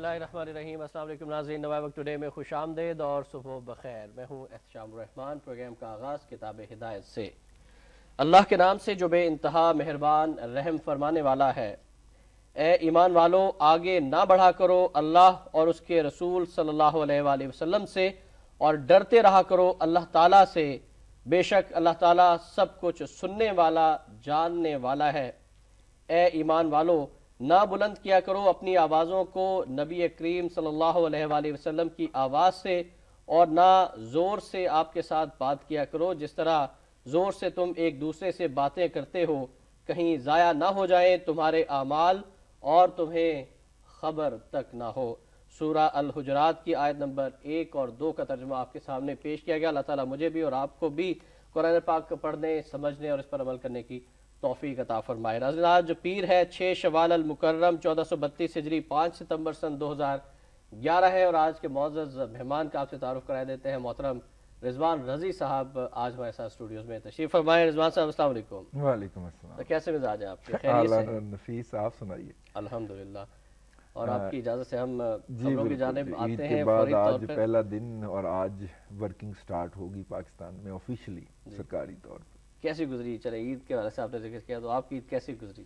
اللہ الرحمن الرحیم۔ السلام علیکم ناظرین، نوائے وقت ٹوڈے میں خوش آمدید اور صبح بخیر۔ میں ہوں احتشام الرحمن۔ پروگرام کا آغاز کتاب ہدایت سے۔ اللہ کے نام سے جو بے انتہا مہربان رحم فرمانے والا ہے۔ اے ایمان والو، آگے نہ بڑھا کرو اللہ اور اس کے رسول صلی اللہ علیہ وآلہ وسلم سے، اور ڈرتے رہا کرو اللہ تعالیٰ سے، بے شک اللہ تعالیٰ سب کچھ سننے والا جاننے والا ہے۔ اے ایمان والو، نہ بلند کیا کرو اپنی آوازوں کو نبی کریم صلی اللہ علیہ وآلہ وسلم کی آواز سے، اور نہ زور سے آپ کے ساتھ بات کیا کرو جس طرح زور سے تم ایک دوسرے سے باتیں کرتے ہو، کہیں ضائع نہ ہو جائیں تمہارے اعمال اور تمہیں خبر تک نہ ہو۔ سورہ الحجرات کی آیت نمبر 1 اور 2 کا ترجمہ آپ کے سامنے پیش کیا گیا۔ اللہ تعالیٰ مجھے بھی اور آپ کو بھی قرآن پاک پڑھنے، سمجھنے اور اس پر عمل کرنے کی توفیق عطا فرمائے۔ ناظرین، آج جو پیر ہے 6 شوال المکرم 1432 ہجری 5 ستمبر سن 2011 ہے، اور آج کے معزز مہمان کا آپ سے تعارف کرائے دیتے ہیں۔ محترم رضوان رضی صاحب آج ہمارے ساتھ اسٹوڈیوز میں تشریف فرمائے۔ رضوان صاحب السلام علیکم۔ وعلیکم السلام۔ تو کیسے مزاج ہیں آپ کے؟ خیریت سے؟ نفیس، آپ سنائیے۔ الحمدللہ۔ اور آپ کی اجازت سے ہم جی خبروں کی بالکل، جانب آتے عید ہیں کے بعد فوری طور آج پر۔ پہلا دن اور آج ورکنگ سٹارٹ ہوگی پاکستان میں آفیشلی، سرکاری طور پر۔ کیسی گزری؟ چلے عید کے حوالے سے آپ نے ذکر کیا، تو آپ کی عید کیسی گزری؟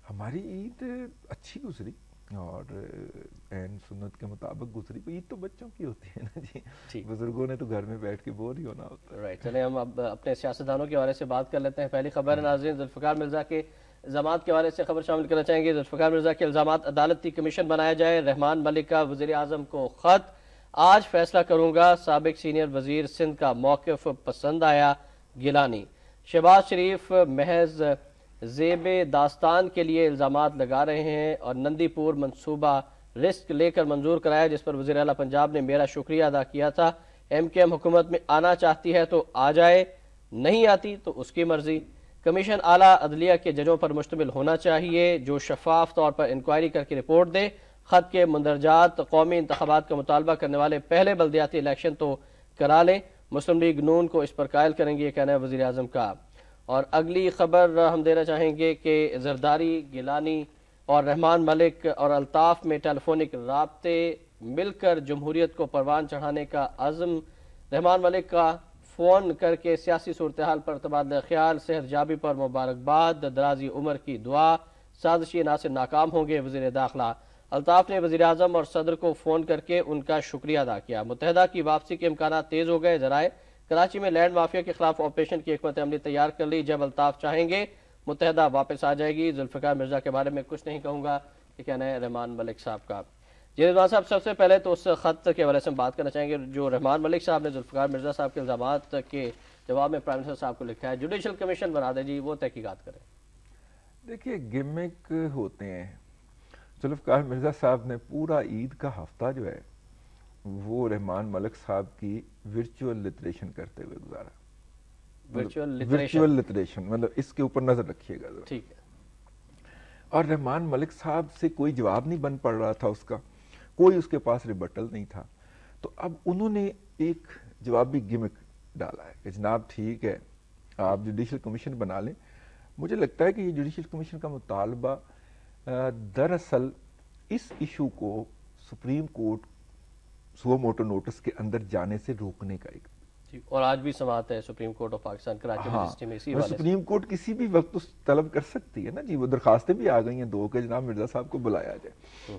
ہماری عید اچھی گزری اور عین سنت کے مطابق گزری۔ عید تو بچوں کی ہوتی ہے نا جی، بزرگوں نے تو گھر میں بیٹھ کے بور ہی ہونا ہوتا ہے۔ رائٹ، چلیں ہم اب اپنے سیاستدانوں کے حوالے سے بات کر لیتے ہیں۔ پہلی خبر ہے ناظرین، ذوالفقار مرزا کے الزامات کے حوالے سے خبر شامل کرنا چاہیں گے۔ ذوالفقار مرزا کے الزامات عدالتی کمیشن بنایا جائے، رحمان ملک کا وزیر اعظم کو خط، آج فیصلہ کروں گا، سابق سینئر وزیر سندھ کا موقف پسند آیا، گیلانی۔ شہباز شریف محض زیب داستان کے لیے الزامات لگا رہے ہیں، اور نندی پور منصوبہ رسک لے کر منظور کرایا جس پر وزیر اعلیٰ پنجاب نے میرا شکریہ ادا کیا تھا۔ ایم کیو ایم حکومت میں آنا چاہتی ہے تو آ جائے، نہیں آتی تو اس کی مرضی۔ کمیشن اعلیٰ عدلیہ کے ججوں پر مشتمل ہونا چاہیے جو شفاف طور پر انکوائری کر کے رپورٹ دے۔ خط کے مندرجات، قومی انتخابات کا مطالبہ کرنے والے پہلے بلدیاتی الیکشن تو کرا لیں، مسلم لیگ نون کو اس پر قائل کریں گے، یہ کہنا ہے وزیر اعظم کا۔ اور اگلی خبر ہم دینا چاہیں گے کہ زرداری، گیلانی اور رحمان ملک اور الطاف میں ٹیلی فونک رابطے مل کر جمہوریت کو پروان چڑھانے کا عزم۔ رحمان ملک کا فون کر کے سیاسی صورتحال پر تبادلہ خیال، صحت یابی پر مبارکباد، درازی عمر کی دعا، سازشی عناصر ناکام ہوں گے، وزیر داخلہ۔ الطاف نے وزیر اعظم اور صدر کو فون کر کے ان کا شکریہ ادا کیا۔ متحدہ کی واپسی کے امکانات تیز ہو گئے، ذرائع کراچی میں لینڈ مافیا کے خلاف آپریشن کی حکمت عملی تیار کر لی، جب الطاف چاہیں گے متحدہ واپس آ جائے گی۔ ذوالفقار مرزا کے بارے میں کچھ نہیں کہوں گا، یہ کہنا ہے رحمان ملک صاحب کا۔ جی رضوان صاحب، سب سے پہلے تو اس خط کے حوالے سے ہم بات کرنا چاہیں گے جو رحمان ملک صاحب نے ذوالفقار مرزا صاحب کے الزامات کے جواب میں پرائم منسٹر صاحب کو لکھا ہے، جوڈیشل کمیشن بنا دے جی، وہ تحقیقات کریں۔ دیکھیے، گمک ہوتے ہیں۔ ذوالفقار مرزا صاحب نے پورا عید کا ہفتہ جو ہے وہ رحمان ملک صاحب کی ورچوئل لٹریشن کرتے ہوئے گزارا۔ ورچوئل لٹریشن مطلب اس کے اوپر نظر رکھیے گا۔ ٹھیک ہے۔ اور رحمان ملک صاحب سے کوئی جواب نہیں بن پڑ رہا تھا، اس کا کوئی اس کے پاس ریبٹل نہیں تھا، تو اب انہوں نے ایک جوابی گمک ڈالا ہے کہ جناب ٹھیک ہے، آپ جوڈیشل کمیشن بنا لیں۔ مجھے لگتا ہے کہ یہ جوڈیشل کمیشن کا مطالبہ دراصل اس ایشو کو supreme court suo motu notice کے اندر جانے سے روکنے کا ایک، اور آج بھی سماعت ہے supreme court of Pakistan Karachi university میں اسی حوالے سے۔ سپریم کورٹ کسی بھی وقت اس طلب کر سکتی ہے نا جی، وہ درخواستیں بھی آ گئی ہیں 2 کہ جناب مرزا صاحب کو بلایا جائے۔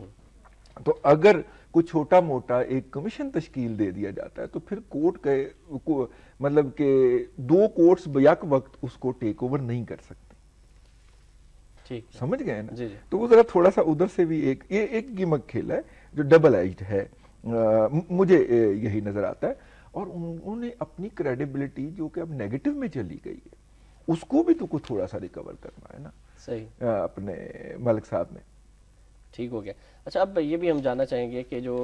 تو اگر کوئی چھوٹا موٹا ایک کمیشن تشکیل دے دیا جاتا ہے تو پھر کورٹ کے مطلب کہ 2 کورٹس بیک وقت اس کو ٹیک اوور نہیں کر سکتے، سمجھ گئے نا؟ تو وہ ذرا تھوڑا سا ادھر سے بھی ایک گیمک کھیلا ہے جو ڈبل ایجڈ ہے، مجھے یہی نظر آتا ہے۔ اور انہوں نے اپنی کریڈیبلٹی جو کہ اب نیگیٹو میں چلی گئی ہے، اس کو بھی تو کچھ تھوڑا سا ریکور کرنا ہے نا صحیح اپنے ملک صاحب نے۔ ٹھیک ہو گیا۔ اچھا، اب یہ بھی ہم جاننا چاہیں گے کہ جو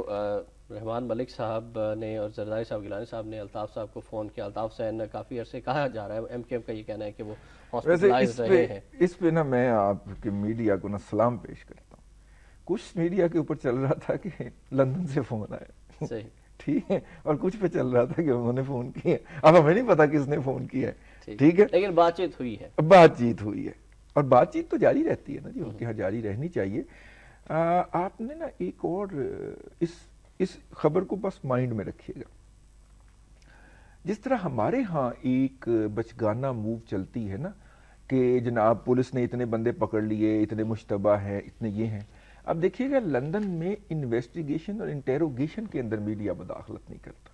رحمان ملک صاحب نے اور زرداری صاحب، گیلانی صاحب نے الطاف صاحب کو فون کیا، الطاف حسین کافی عرصے کہا جا رہا ہے، ایم کیو ایم کا یہ کہنا ہے کہ وہ ہاسپٹلائز رہے ہیں۔ اس پہ نا میں آپ کے میڈیا کو نا سلام پیش کرتا ہوں۔ کچھ میڈیا کے اوپر چل رہا تھا کہ لندن سے فون آیا، صحیح، ٹھیک ہے، اور کچھ پہ چل رہا تھا کہ انہوں نے فون کیا ہے، اب ہمیں نہیں پتا کس نے فون کیا ہے، ٹھیک ہے، لیکن بات چیت ہوئی ہے، بات چیت ہوئی ہے، اور بات چیت تو جاری رہتی ہے نا جی، ان کے یہاں جاری رہنی چاہیے۔ آپ نے نا ایک اور اس خبر کو بس مائنڈ میں رکھیے گا. جس طرح ہمارے ہاں ایک بچگانہ موو چلتی ہے نا کہ جناب پولیس نے اتنے بندے پکڑ لیے، اتنے مشتبہ ہیں، اتنے یہ ہیں. اب دیکھیے گا لندن میں انویسٹیگیشن اور انٹیروگیشن کے اندر میڈیا مداخلت نہیں کرتا.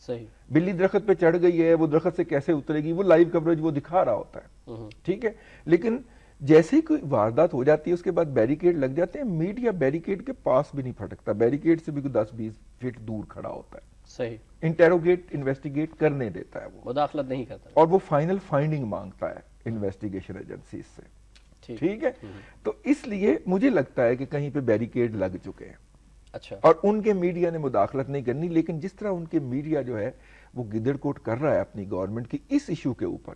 صحیح. بلی درخت پہ چڑھ گئی ہے، وہ درخت سے کیسے اترے گی، وہ لائیو کوریج وہ دکھا رہا ہوتا ہے. ٹھیک ہے، لیکن جیسے ہی کوئی واردات ہو جاتی ہے اس کے بعد بیریکیڈ لگ جاتے ہیں، میڈیا بیریکیڈ کے پاس بھی نہیں پھٹکتا، بیریکیڈ سے بھی 10-20 فٹ دور کھڑا ہوتا ہے. صحیح. انٹیروگیٹ انویسٹیگیٹ کرنے دیتا ہے، وہ مداخلت نہیں کرتا، اور وہ فائنل فائنڈنگ مانگتا ہے انویسٹیگیشن ایجنسیز سے. ٹھیک ہے، تو اس لیے مجھے لگتا ہے کہ کہیں پہ بیریکیڈ لگ چکے ہیں. اچھا. اور ان کے میڈیا نے مداخلت نہیں کرنی، لیکن جس طرح ان کے میڈیا جو ہے وہ گدڑ کوٹ کر رہا ہے اپنی گورنمنٹ کی اس ایشو کے اوپر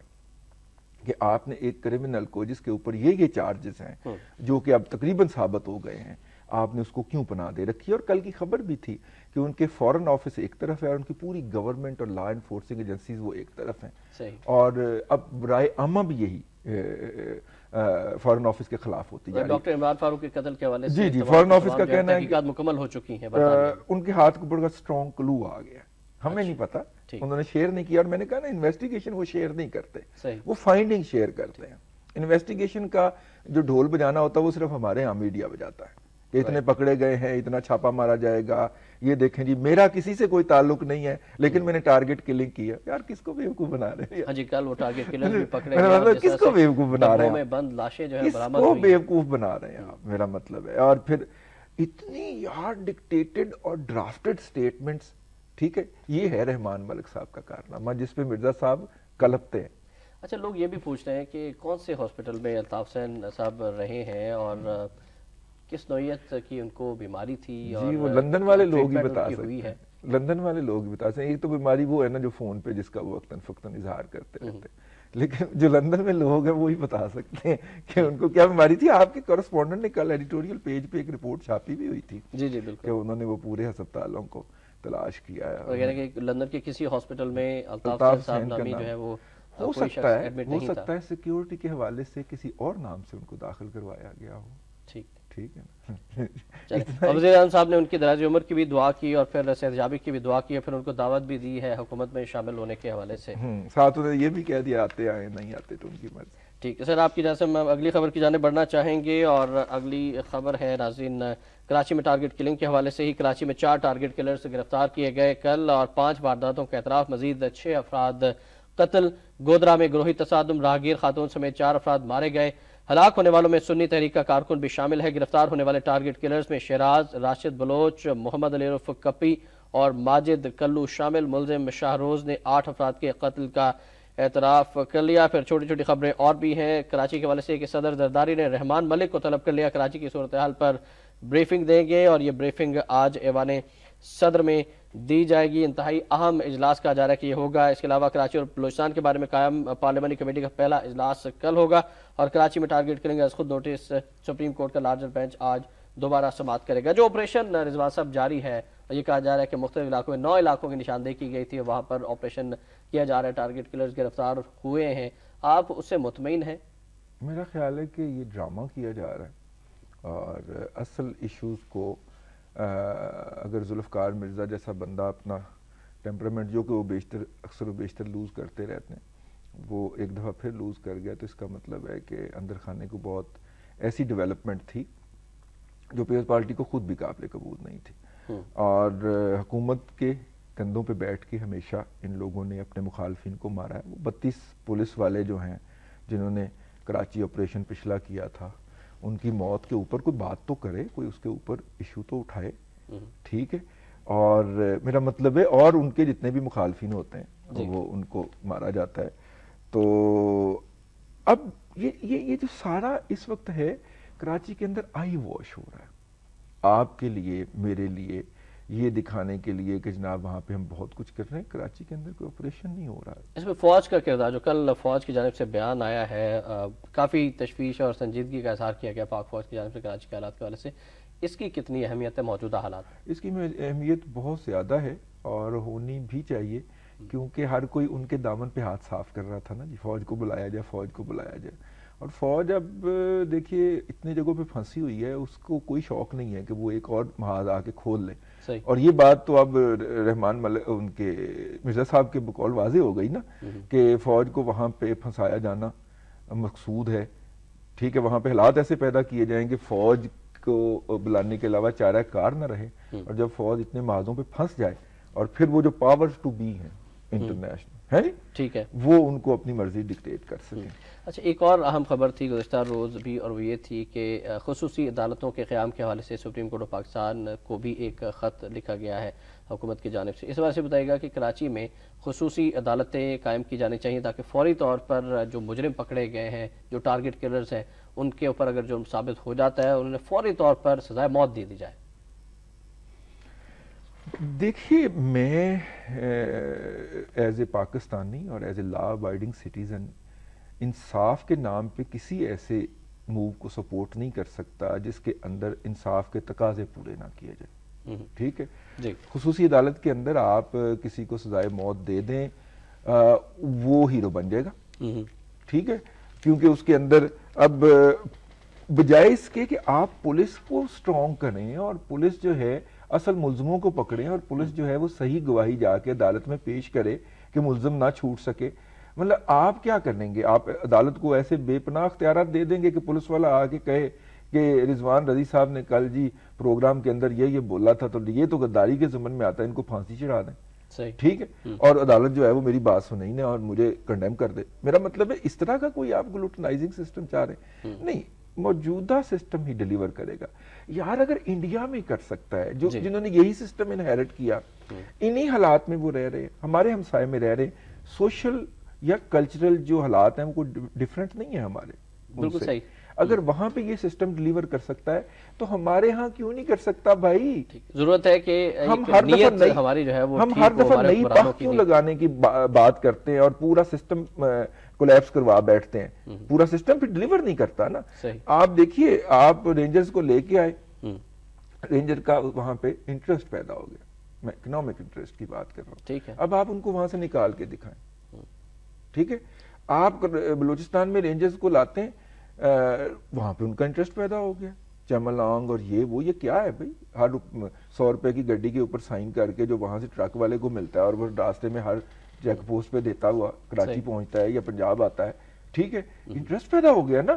کہ آپ نے ایک کرمنل کو جس کے اوپر یہ چارجز ہیں جو کہ اب تقریباً ثابت ہو گئے ہیں، آپ نے اس کو کیوں پناہ دے رکھی ہے. اور کل کی خبر بھی تھی کہ ان کے فورن آفس ایک طرف ہے اور ان کی پوری گورنمنٹ اور لا انفورسنگ ایجنسیز وہ ایک طرف ہیں. اور اب رائے عامہ بھی یہی فورن آفس کے خلاف ہوتی جا رہی ہے. ڈاکٹر عمران فاروق کے قتل کے حوالے سے جی فورن آفس کا کہنا ہے کہ مکمل ہو چکی ہیں، ان کے ہاتھ کو بڑا اسٹرانگ کلو آ گیا. ہمیں نہیں پتا، انہوں نے شیئر نہیں کیا. اور میں نے کہا نا انویسٹیگیشن وہ شیئر نہیں کرتے، وہ فائنڈنگ شیئر کرتے ہیں. انویسٹیگیشن کا جو ڈھول بجانا ہوتا ہے وہ صرف ہمارے یہاں میڈیا بجاتا ہے کہ اتنے پکڑے گئے ہیں، اتنا چھاپا مارا جائے گا، یہ دیکھیں جی میرا کسی سے کوئی تعلق نہیں ہے لیکن میں نے ٹارگٹ کلنگ کیا. یار کس کو بیوقوف بنا رہے ہیں؟ ہاں جی، کل وہ ٹارگٹ کلر بھی پکڑے گئے، کس کو بیوقوف بنا رہے ہیں؟ بند لاشیں جو ہے برآمد ہوئی، کس کو بیوقوف بنا رہے ہیں آپ، میرا مطلب ہے. اور پھر اتنی یار ڈکٹیٹڈ اور ڈرافٹڈ سٹیٹمنٹس. ٹھیک ہے، یہ ہے رحمان ملک صاحب کا کارنامہ جس پہ مرزا صاحب کلپتے ہیں. اچھا، لوگ یہ بھی پوچھ رہے ہیں کہ کون سے ہاسپٹل میں الطاف حسین صاحب رہے ہیں اور کس نوعیت کی ان کو بیماری تھی. جی وہ لندن والے لوگ ہی بتا سکتے ہیں، لندن والے لوگ ہی بتا سکتے ہیں. ایک تو بیماری وہ ہے نا جو فون پہ جس کا وہ وقتاً فوقتاً اظہار کرتے رہتے ہیں، لیکن جو لندن میں لوگ ہیں وہی بتا سکتے ہیں کہ ان کو کیا بیماری تھی. آپ کے کورسپونڈنٹ نے کل ایڈیٹوریل پیج پہ ایک رپورٹ چھاپی بھی ہوئی تھی. جی بالکل، کہ انہوں نے وہ پورے ہسپتالوں کو تلاش کیا ہے. اور یعنی کہ لندن کے کسی ہاسپٹل میں الطاف صاحب نامی جو ہے وہ ہو سکتا ہے سیکیورٹی کے حوالے سے کسی اور نام سے ان کو داخل کروایا گیا ہو. ٹھیک ہے نا. وزیر اعظم صاحب نے ان کی دراز عمر کی بھی دعا کی اور پھر صحتیابی کی بھی دعا کی اور پھر ان کو دعوت بھی دی ہے حکومت میں شامل ہونے کے حوالے سے. ساتھ انہوں نے یہ بھی کہہ دیا آتے آئے نہیں آتے تو ان کی مرضی. ٹھیک ہے سر، آپ کی جانب سے ہم اگلی خبر کی جانب بڑھنا چاہیں گے اور اگلی خبر ہے ناظرین کراچی میں ٹارگٹ کلنگ کے حوالے سے ہی. کراچی میں 4 ٹارگٹ کلرز گرفتار کیے گئے کل اور 5 وارداتوں کا اعتراف. مزید 6 افراد قتل. گودرا میں گروہی تصادم، راہگیر خاتون سمیت 4 افراد مارے گئے. ہلاک ہونے والوں میں سنی تحریک کا کارکن بھی شامل ہے. گرفتار ہونے والے ٹارگٹ کلرز میں شیراز، راشد بلوچ، محمد علی عرف کپی اور ماجد کلو شامل. ملزم شاہروز نے 8 افراد کے قتل کا اعتراف کر لیا. پھر چھوٹی چھوٹی خبریں اور بھی ہیں کراچی کے حوالے سے کہ صدر زرداری نے رحمان ملک کو طلب کر لیا. کراچی کی صورتحال پر بریفنگ دیں گے اور یہ بریفنگ آج ایوان صدر میں دی جائے گی. انتہائی اہم اجلاس کہا جا رہا ہے کہ یہ ہوگا. اس کے علاوہ کراچی اور بلوچستان کے بارے میں قائم پارلیمانی کمیٹی کا پہلا اجلاس کل ہوگا اور کراچی میں ٹارگٹ کلنگ از خود نوٹس سپریم کورٹ کا لارجر بینچ آج دوبارہ سماعت کرے گا. جو آپریشن رضوان صاحب جاری ہے، یہ کہا جا رہا ہے کہ مختلف علاقوں میں 9 علاقوں کی نشاندہی کی گئی تھی، وہاں پر آپریشن کیا جا رہا ہے، ٹارگٹ کلرز گرفتار ہوئے ہیں. آپ اس سے مطمئن ہیں؟ میرا خیال ہے کہ یہ ڈرامہ کیا جا رہا ہے اور اصل ایشوز کو اگر ذوالفقار مرزا جیسا بندہ اپنا ٹیمپرامنٹ جو کہ وہ اکثر و بیشتر لوز کرتے رہتے ہیں، وہ ایک دفعہ پھر لوز کر گیا تو اس کا مطلب ہے کہ اندر خانے کو بہت ایسی ڈیولپمنٹ تھی جو پیپلز پارٹی کو خود بھی قابل قبول نہیں تھی. اور حکومت کے کندھوں پہ بیٹھ کے ہمیشہ ان لوگوں نے اپنے مخالفین کو مارا ہے. وہ 32 پولیس والے جو ہیں جنہوں نے کراچی آپریشن پچھلا کیا تھا، ان کی موت کے اوپر کوئی بات تو کرے، کوئی اس کے اوپر ایشو تو اٹھائے. ٹھیک ہے، اور میرا مطلب ہے اور ان کے جتنے بھی مخالفین ہوتے ہیں وہ ان کو مارا جاتا ہے. تو اب یہ جو سارا اس وقت ہے کراچی کے اندر آئی واش ہو رہا ہے آپ کے لیے، میرے لیے، یہ دکھانے کے لیے کہ جناب وہاں پہ ہم بہت کچھ کر رہے ہیں. کراچی کے اندر کوئی آپریشن نہیں ہو رہا ہے. اس میں فوج کا کردار جو کل فوج کی جانب سے بیان آیا ہے، کافی تشویش اور سنجیدگی کا اظہار کیا گیا پاک فوج کی جانب سے کراچی کے حالات کے حوالے سے. اس کی کتنی اہمیت ہے موجودہ حالات؟ اس کی اہمیت بہت زیادہ ہے اور ہونی بھی چاہیے، کیونکہ ہر کوئی ان کے دامن پہ ہاتھ صاف کر رہا تھا نا جی، فوج کو بلایا جائے، فوج کو بلایا جائے. اور فوج اب دیکھیے اتنی جگہوں پہ پھنسی ہوئی ہے، اس کو کوئی شوق نہیں ہے کہ وہ ایک اور محاذ آ کے کھول لے، اور یہ بات تو اب رحمان ملک ان کے مرزا صاحب کے بقول واضح ہو گئی نا کہ فوج کو وہاں پہ پھنسایا جانا مقصود ہے، ٹھیک ہے، وہاں پہ حالات ایسے پیدا کیے جائیں کہ فوج کو بلانے کے علاوہ چارہ کار نہ رہے، اور جب فوج اتنے محاذوں پہ پھنس جائے اور پھر وہ جو پاورز ٹو بی ہیں انٹرنیشنل ہے ٹھیک ہے وہ ان کو اپنی مرضی ڈکٹیٹ کر سکیں۔ اچھا، ایک اور اہم خبر تھی گزشتہ روز بھی، اور وہ یہ تھی کہ خصوصی عدالتوں کے قیام کے حوالے سے سپریم کورٹ آف پاکستان کو بھی ایک خط لکھا گیا ہے حکومت کی جانب سے۔ اس وجہ سے بتائے گا کہ کراچی میں خصوصی عدالتیں قائم کی جانی چاہیے تاکہ فوری طور پر جو مجرم پکڑے گئے ہیں، جو ٹارگٹ کلرز ہیں، ان کے اوپر اگر جرم ثابت ہو جاتا ہے انہیں فوری طور پر سزائے موت دے دی جائے۔ دیکھیے میں ایز اے پاکستانی اور as a law abiding citizen انصاف کے نام پہ کسی ایسے موو کو سپورٹ نہیں کر سکتا جس کے اندر انصاف کے تقاضے پورے نہ کیے جائیں، ٹھیک ہے جی۔ خصوصی عدالت کے اندر آپ کسی کو سزائے موت دے دیں وہ ہیرو بن جائے گا، ٹھیک ہے، کیونکہ اس کے اندر اب بجائے اس کے کہ آپ پولیس کو سٹرونگ کریں اور پولیس جو ہے اصل ملزموں کو پکڑیں اور پولیس جو ہے وہ صحیح گواہی جا کے عدالت میں پیش کرے کہ ملزم نہ چھوٹ سکے، مطلب آپ کیا کریں گے؟ آپ عدالت کو ایسے بے پناہ اختیارات دے دیں گے کہ پولیس والا آ کے کہے کہ رضوان رضی صاحب نے کل جی پروگرام کے اندر یہ بولا تھا، تو یہ تو غداری کے ضمن میں آتا ہے، ان کو پھانسی چڑھا دیں، ٹھیک ہے، اور عدالت جو ہے وہ میری بات سنے ہی نہ اور مجھے کنڈیم کر دے۔ میرا مطلب ہے اس طرح کا کوئی آپ گلوٹنائزنگ سسٹم چاہ رہے ہیں؟ نہیں، موجودہ سسٹم ہی ڈیلیور کرے گا۔ یار اگر انڈیا میں کر سکتا ہے جنہوں نے یہی سسٹم انہیرٹ کیا، انہی حالات میں وہ رہ رہے، ہمارے ہمسائے میں رہ رہے، سوشل یا کلچرل جو حالات ہیں وہ کوئی ڈیفرنٹ نہیں ہے ہمارے، بالکل صحیح، اگر وہاں پہ یہ سسٹم ڈیلیور کر سکتا ہے تو ہمارے ہاں کیوں نہیں کر سکتا بھائی؟ ضرورت ہے کہ ہم ہر دفعہ نئی پاہ کیوں لگانے کی بات کرتے ہیں اور پورا سسٹم کولیپس کروا بیٹھتے ہیں، پورا سسٹم پھر ڈیلیور نہیں کرتا نا۔ آپ دیکھیے آپ رینجرز کو لے کے آئے، رینجر کا وہاں پہ انٹرسٹ پیدا ہو گیا، میں اکنامک انٹرسٹ کی بات کر رہا ہوں، اب آپ ان کو وہاں سے نکال کے دکھائیں، ٹھیک ہے، آپ بلوچستان میں رینجرز کو لاتے ہیں، وہاں پہ ان کا انٹرسٹ پیدا ہو گیا، چملانگ اور یہ کیا ہے بھائی، ہر 100 روپے کی گڈی کے اوپر سائن کر کے جو وہاں سے ٹرک والے کو ملتا ہے اور وہ راستے میں ہر چیک پوسٹ پہ دیتا ہوا کراچی پہنچتا ہے یا پنجاب آتا ہے، ٹھیک ہے، انٹرسٹ پیدا ہو گیا نا۔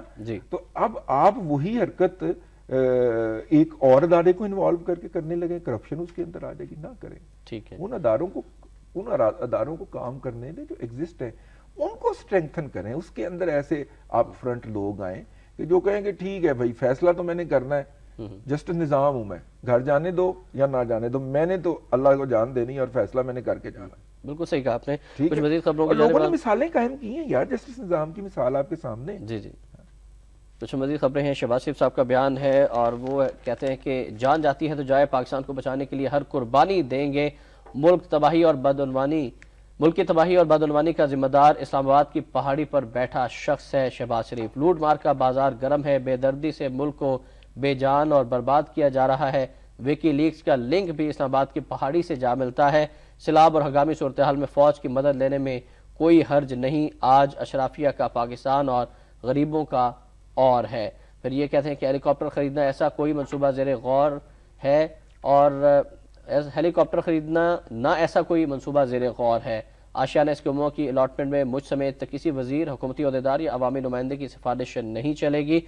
تو اب آپ وہی حرکت ایک اور ادارے کو انوالو کر کے کرنے لگے، کرپشن اس کے اندر آ جائے گی، نہ کریں، ٹھیک ہے، ان اداروں کو کام کرنے دیں جو ایگزسٹ ہے، ان کو سٹرینگتھن کریں، اس کے اندر ایسے آپ فرنٹ لوگ آئیں کہ جو کہیں کہ ٹھیک ہے بھائی فیصلہ تو میں نے کرنا ہے، جسٹ نظام ہوں میں، گھر جانے دو یا نہ جانے دو، میں نے تو اللہ کو جان دینی اور فیصلہ میں نے کر کے جانا۔ بالکل صحیح کہا آپ نے۔ کچھ مزید خبروں کی لوگوں نے مثالیں قائم کی ہیں یار، جسٹس نظام کی مثال آپ کے سامنے۔ جی جی، کچھ مزید خبریں ہیں۔ شہباز شریف صاحب کا بیان ہے اور وہ کہتے ہیں کہ جان جاتی ہے تو جائے، پاکستان کو بچانے کے لیے ہر قربانی دیں گے، ملک کی تباہی اور بدعنوانی کا ذمہ دار اسلام آباد کی پہاڑی پر بیٹھا شخص ہے شہباز شریف۔ لوٹ مار کا بازار گرم ہے، بے دردی سے ملک کو بے جان اور برباد کیا جا رہا ہے۔ ویکی لیکس کا لنک بھی اسلام آباد کی پہاڑی سے جا ملتا ہے۔ سیلاب اور ہنگامی صورتحال میں فوج کی مدد لینے میں کوئی حرج نہیں، آج اشرافیہ کا پاکستان اور غریبوں کا اور ہے۔ پھر یہ کہتے ہیں کہ ہیلی کاپٹر خریدنا ایسا کوئی منصوبہ زیر غور ہے، اور ہیلی کاپٹر خریدنا نہ ایسا کوئی منصوبہ زیر غور ہے۔ آشیانہ اسکیموں کی الاٹمنٹ میں مجھ سمیت کسی وزیر، حکومتی عہدیدار یا عوامی نمائندے کی سفارش نہیں چلے گی۔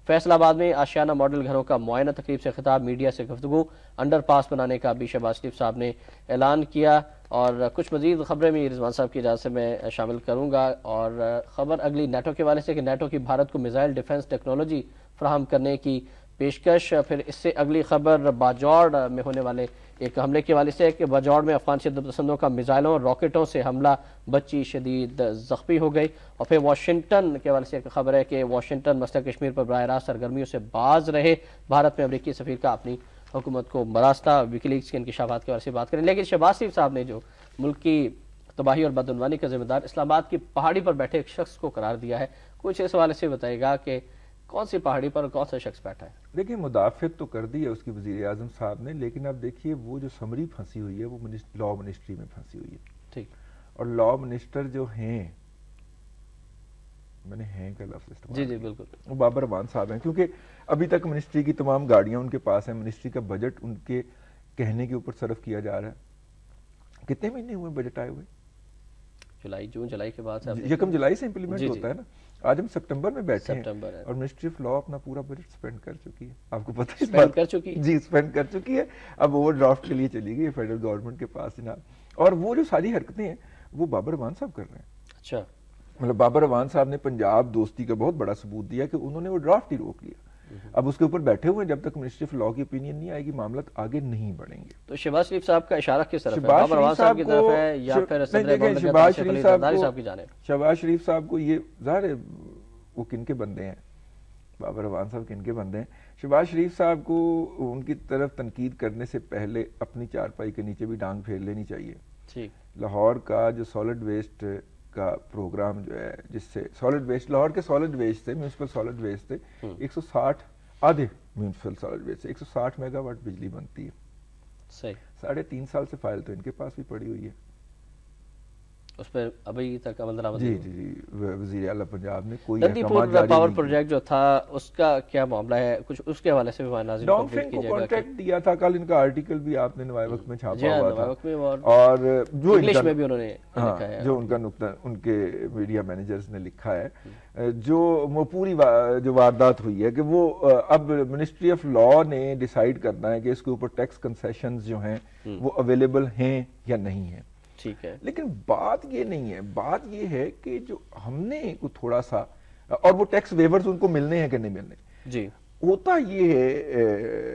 فیصل آباد میں آشیانہ ماڈل گھروں کا معائنہ تقریب سے خطاب، میڈیا سے گفتگو، انڈر پاس بنانے کا بھی شہباز شریف صاحب نے اعلان کیا۔ اور کچھ مزید خبریں بھی رضوان صاحب کی اجازت سے میں شامل کروں گا، اور خبر اگلی نیٹو کے حوالے سے کہ نیٹو کی بھارت کو میزائل ڈیفنس ٹیکنالوجی فراہم کرنے کی پیشکش۔ پھر اس سے اگلی خبر باجوڑ میں ہونے والے ایک حملے کے حوالے سے ہے کہ باجوڑ میں افغان شدت پسندوں کا میزائلوں اور راکٹوں سے حملہ، بچی شدید زخمی ہو گئی۔ اور پھر واشنگٹن کے حوالے سے ایک خبر ہے کہ واشنگٹن مسئلہ کشمیر پر براہ راست سرگرمیوں سے باز رہے، بھارت میں امریکی سفیر کا اپنی حکومت کو مراستہ۔ ویکی لیکس کے انکشافات کے حوالے سے بات کریں، لیکن شہباز شریف صاحب نے جو ملک کی تباہی اور بدعنوانی کا ذمہ دار اسلام آباد کی پہاڑی پر بیٹھے ایک شخص کو قرار دیا ہے، کچھ اس حوالے سے بتائے گا کہ کون سی پہاڑی پر کون سا شخص بیٹھا ہے؟ دیکھیں مدافعت تو کر دی ہے اس کی وزیر اعظم صاحب نے، لیکن اب دیکھیے وہ جو سمری پھنسی ہوئی ہے وہ لا منسٹری میں پھنسی ہوئی ہے، ٹھیک، اور لا منسٹر جو ہیں میں نے ہیں کا لفظ استعمال جی جی بالکل. وہ بابر امان صاحب ہیں، کیونکہ ابھی تک منسٹری کی تمام گاڑیاں ان کے پاس ہیں، منسٹری کا بجٹ ان کے کہنے کے اوپر صرف کیا جا رہا ہے. کتنے مہینے ہوئے بجٹ آئے ہوئے؟ جولائی کے بعد 1 جولائی سے امپلیمنٹ ہوتا ہے نا. آج ہم سپٹمبر میں بیٹھے ہیں اور منسٹری آف لا اپنا پورا بجٹ اسپینڈ کر چکی ہے. آپ کو پتہ ہے اسپینڈ کر چکی؟ جی اسپینڈ کر چکی ہے. اب اوور ڈرافٹ کے لیے چلی گئی فیڈرل گورنمنٹ کے پاس جناب. اور وہ جو ساری حرکتیں ہیں وہ بابر امان صاحب کر رہے ہیں. اچھا مطلب بابر امان صاحب نے پنجاب دوستی کا بہت بڑا ثبوت دیا کہ انہوں نے وہ ڈرافٹ ہی روک لیا. اب اس کے اوپر بیٹھے ہوئے جب تک منسٹری آف لا کی اپینین نہیں آئے گی معاملات آگے نہیں بڑھیں گے. تو شہباز شریف صاحب کا اشارہ کس طرف ہے؟ بابر امان صاحب کی طرف ہے یا پھر شہباز شریف صاحب کو یہ ظاہر ہے وہ کن کے بندے ہیں، بابر امان صاحب کن کے بندے ہیں. شہباز شریف صاحب کو ان کی طرف تنقید کرنے سے پہلے اپنی چارپائی کے نیچے بھی ڈانگ پھیر لینی چاہیے. لاہور کا جو سالڈ ویسٹ کا پروگرام جو ہے، جس سے سالڈ ویسٹ لاہور کے سالڈ ویسٹ تھے، میونسپل سالڈ ویسٹ تھے 160 آدھے میونسپل سالڈ ویسٹ سے 160 میگا واٹ بجلی بنتی ہے. صحیح 3.5 سال سے فائل تو ان کے پاس بھی پڑی ہوئی ہے. اس پہ ابھی تک عمل درآمد جی جی جی وزیر اعلیٰ پنجاب نے کوئی نندی پور پاور پروجیکٹ جو تھا اس کا کیا معاملہ ہے؟ کچھ اس کے حوالے سے بھی ناظرین ڈاؤن فرینک کو کانٹریکٹ دیا تھا. کل ان کا آرٹیکل بھی آپ نے نوائے وقت میں چھاپا ہوا تھا اور جو انگلش میں بھی انہوں نے لکھا ہے، جو ان کا نقطہ ان کے میڈیا مینیجرز نے لکھا ہے، جو پوری جو واردات ہوئی ہے کہ وہ اب منسٹری آف لا نے ڈیسائیڈ کرنا ہے کہ اس کے اوپر ٹیکس کنسیشنز جو ہیں وہ اویلیبل ہیں یا نہیں ہیں. ٹھیک ہے، لیکن بات یہ نہیں ہے، بات یہ ہے کہ جو ہم نے کو تھوڑا سا اور وہ ٹیکس ویورز ان کو ملنے ہیں کہ نہیں ملنے. جی ہوتا یہ ہے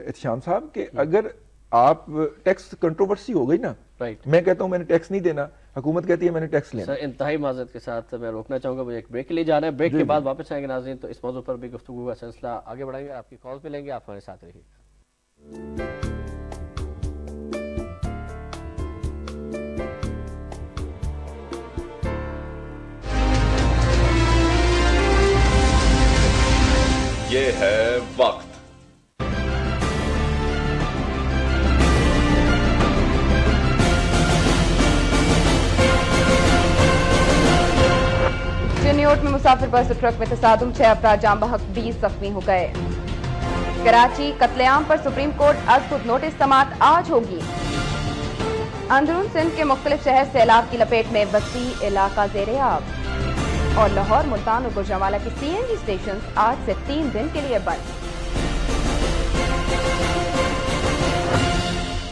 احتشام صاحب کہ اگر آپ ٹیکس کنٹروورسی ہو گئی نا، میں کہتا ہوں میں نے ٹیکس نہیں دینا، حکومت کہتی ہے میں نے ٹیکس لینا. انتہائی معذرت کے ساتھ میں روکنا چاہوں گا، مجھے ایک بریک کے لیے جانا ہے. بریک کے بعد واپس آئیں گے ناظرین، تو اس موضوع پر بھی گفتگو کا سلسلہ آگے بڑھائیں گے. آپ کی کالز ملیں گے، آپ ہمارے ساتھ رہیے. یہ ہے وقت. چنیوٹ میں مسافر بس ٹرک میں تصادم، 6 افراد جاں بحق، 20 زخمی ہو گئے. کراچی قتل عام پر سپریم کورٹ از خود نوٹس سماعت آج ہوگی. اندرون سندھ کے مختلف شہر سیلاب کی لپیٹ میں، وسیع علاقہ زیر آب. اور لاہور، ملتان اور گوجرانوالہ کی سی این جی اسٹیشنز آج سے 3 دن کے لیے بند.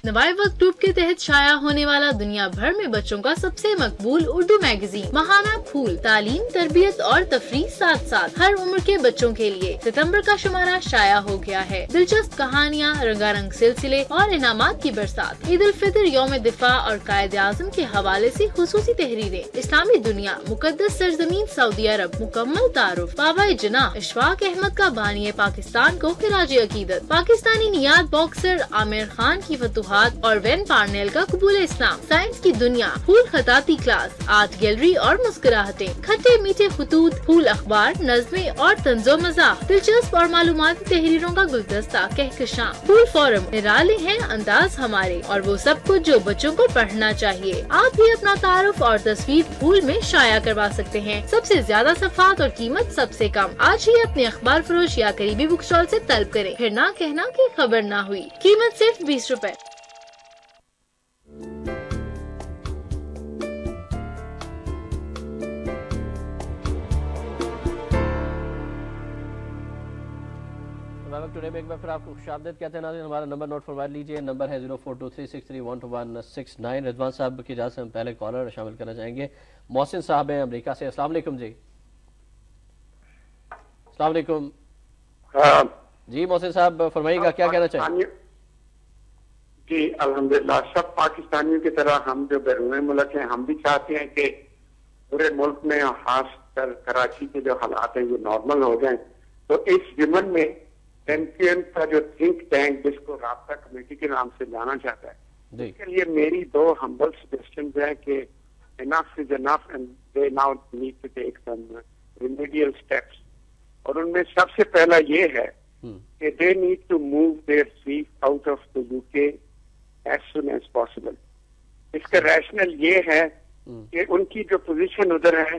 نوائے وقت گروپ کے تحت شائع ہونے والا دنیا بھر میں بچوں کا سب سے مقبول اردو میگزین ماہانہ پھول، تعلیم، تربیت اور تفریح ساتھ ساتھ ہر عمر کے بچوں کے لیے ستمبر کا شمارہ شائع ہو گیا ہے. دلچسپ کہانیاں، رنگا رنگ سلسلے اور انعامات کی برسات، عید الفطر، یوم دفاع اور قائد اعظم کے حوالے سے خصوصی تحریریں، اسلامی دنیا، مقدس سرزمین سعودی عرب، مکمل تعارف، بابا جناح اشفاق احمد کا بانی پاکستان کو خراج عقیدت، پاکستانی نیاد باکسر عامر خان کی فتوحات اور وین پارنیل کا قبول اسلام، سائنس کی دنیا، پھول خطاطی کلاس، آرٹ گیلری اور مسکراہٹیں، کھٹے میٹھے خطوط، پھول اخبار، نظمیں اور طنز و مزاح، دلچسپ اور معلوماتی تحریروں کا گلدستہ، کہکشاں، پھول فورم، نرالے ہیں انداز ہمارے، اور وہ سب کچھ جو بچوں کو پڑھنا چاہیے. آپ بھی اپنا تعارف اور تصویر پھول میں شائع کروا سکتے ہیں. سب سے زیادہ صفحات اور قیمت سب سے کم. آج ہی اپنے اخبار فروش یا قریبی بک اسٹال سے طلب کریں، پھر نہ کہنا کہ خبر نہ ہوئی. قیمت صرف 20 روپے. ٹوڈے میں ایک بار پھر آپ کو خوش آمدید کہتے ہیں ناظرین. ہمارا نمبر نوٹ فرما لیجئے، نمبر ہے 0423631169. رضوان صاحب کی اجازت سے ہم پہلے کالر شامل کرنا چاہیں گے. محسن صاحب ہیں امریکہ سے. السلام علیکم. جی السلام علیکم. جی محسن صاحب فرمائیے گا، کیا کہنا چاہیں؟ جی الحمدللہ، سب پاکستانیوں کی طرح ہم جو بیرون ملک ہیں، ہم بھی چاہتے ہیں کہ پورے ملک میں خاص کر کراچی کے جو حالات ہیں وہ نارمل ہو جائیں. تو اس ضمن میں چیمپئن کا جو تھنک ٹینک جس کو رابطہ کمیٹی کے نام سے جانا چاہتا ہے، اس کے لیے میری 2 ہمبل سجیشنز ہیں کہ enough is enough and they now need to take some remedial steps. اور ان میں سب سے پہلا یہ ہے کہ they need to move their chief out of the UK as soon as possible. اس کا ریشنل یہ ہے کہ ان کی جو پوزیشن ادھر ہے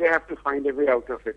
they have to find a way out of it.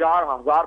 4000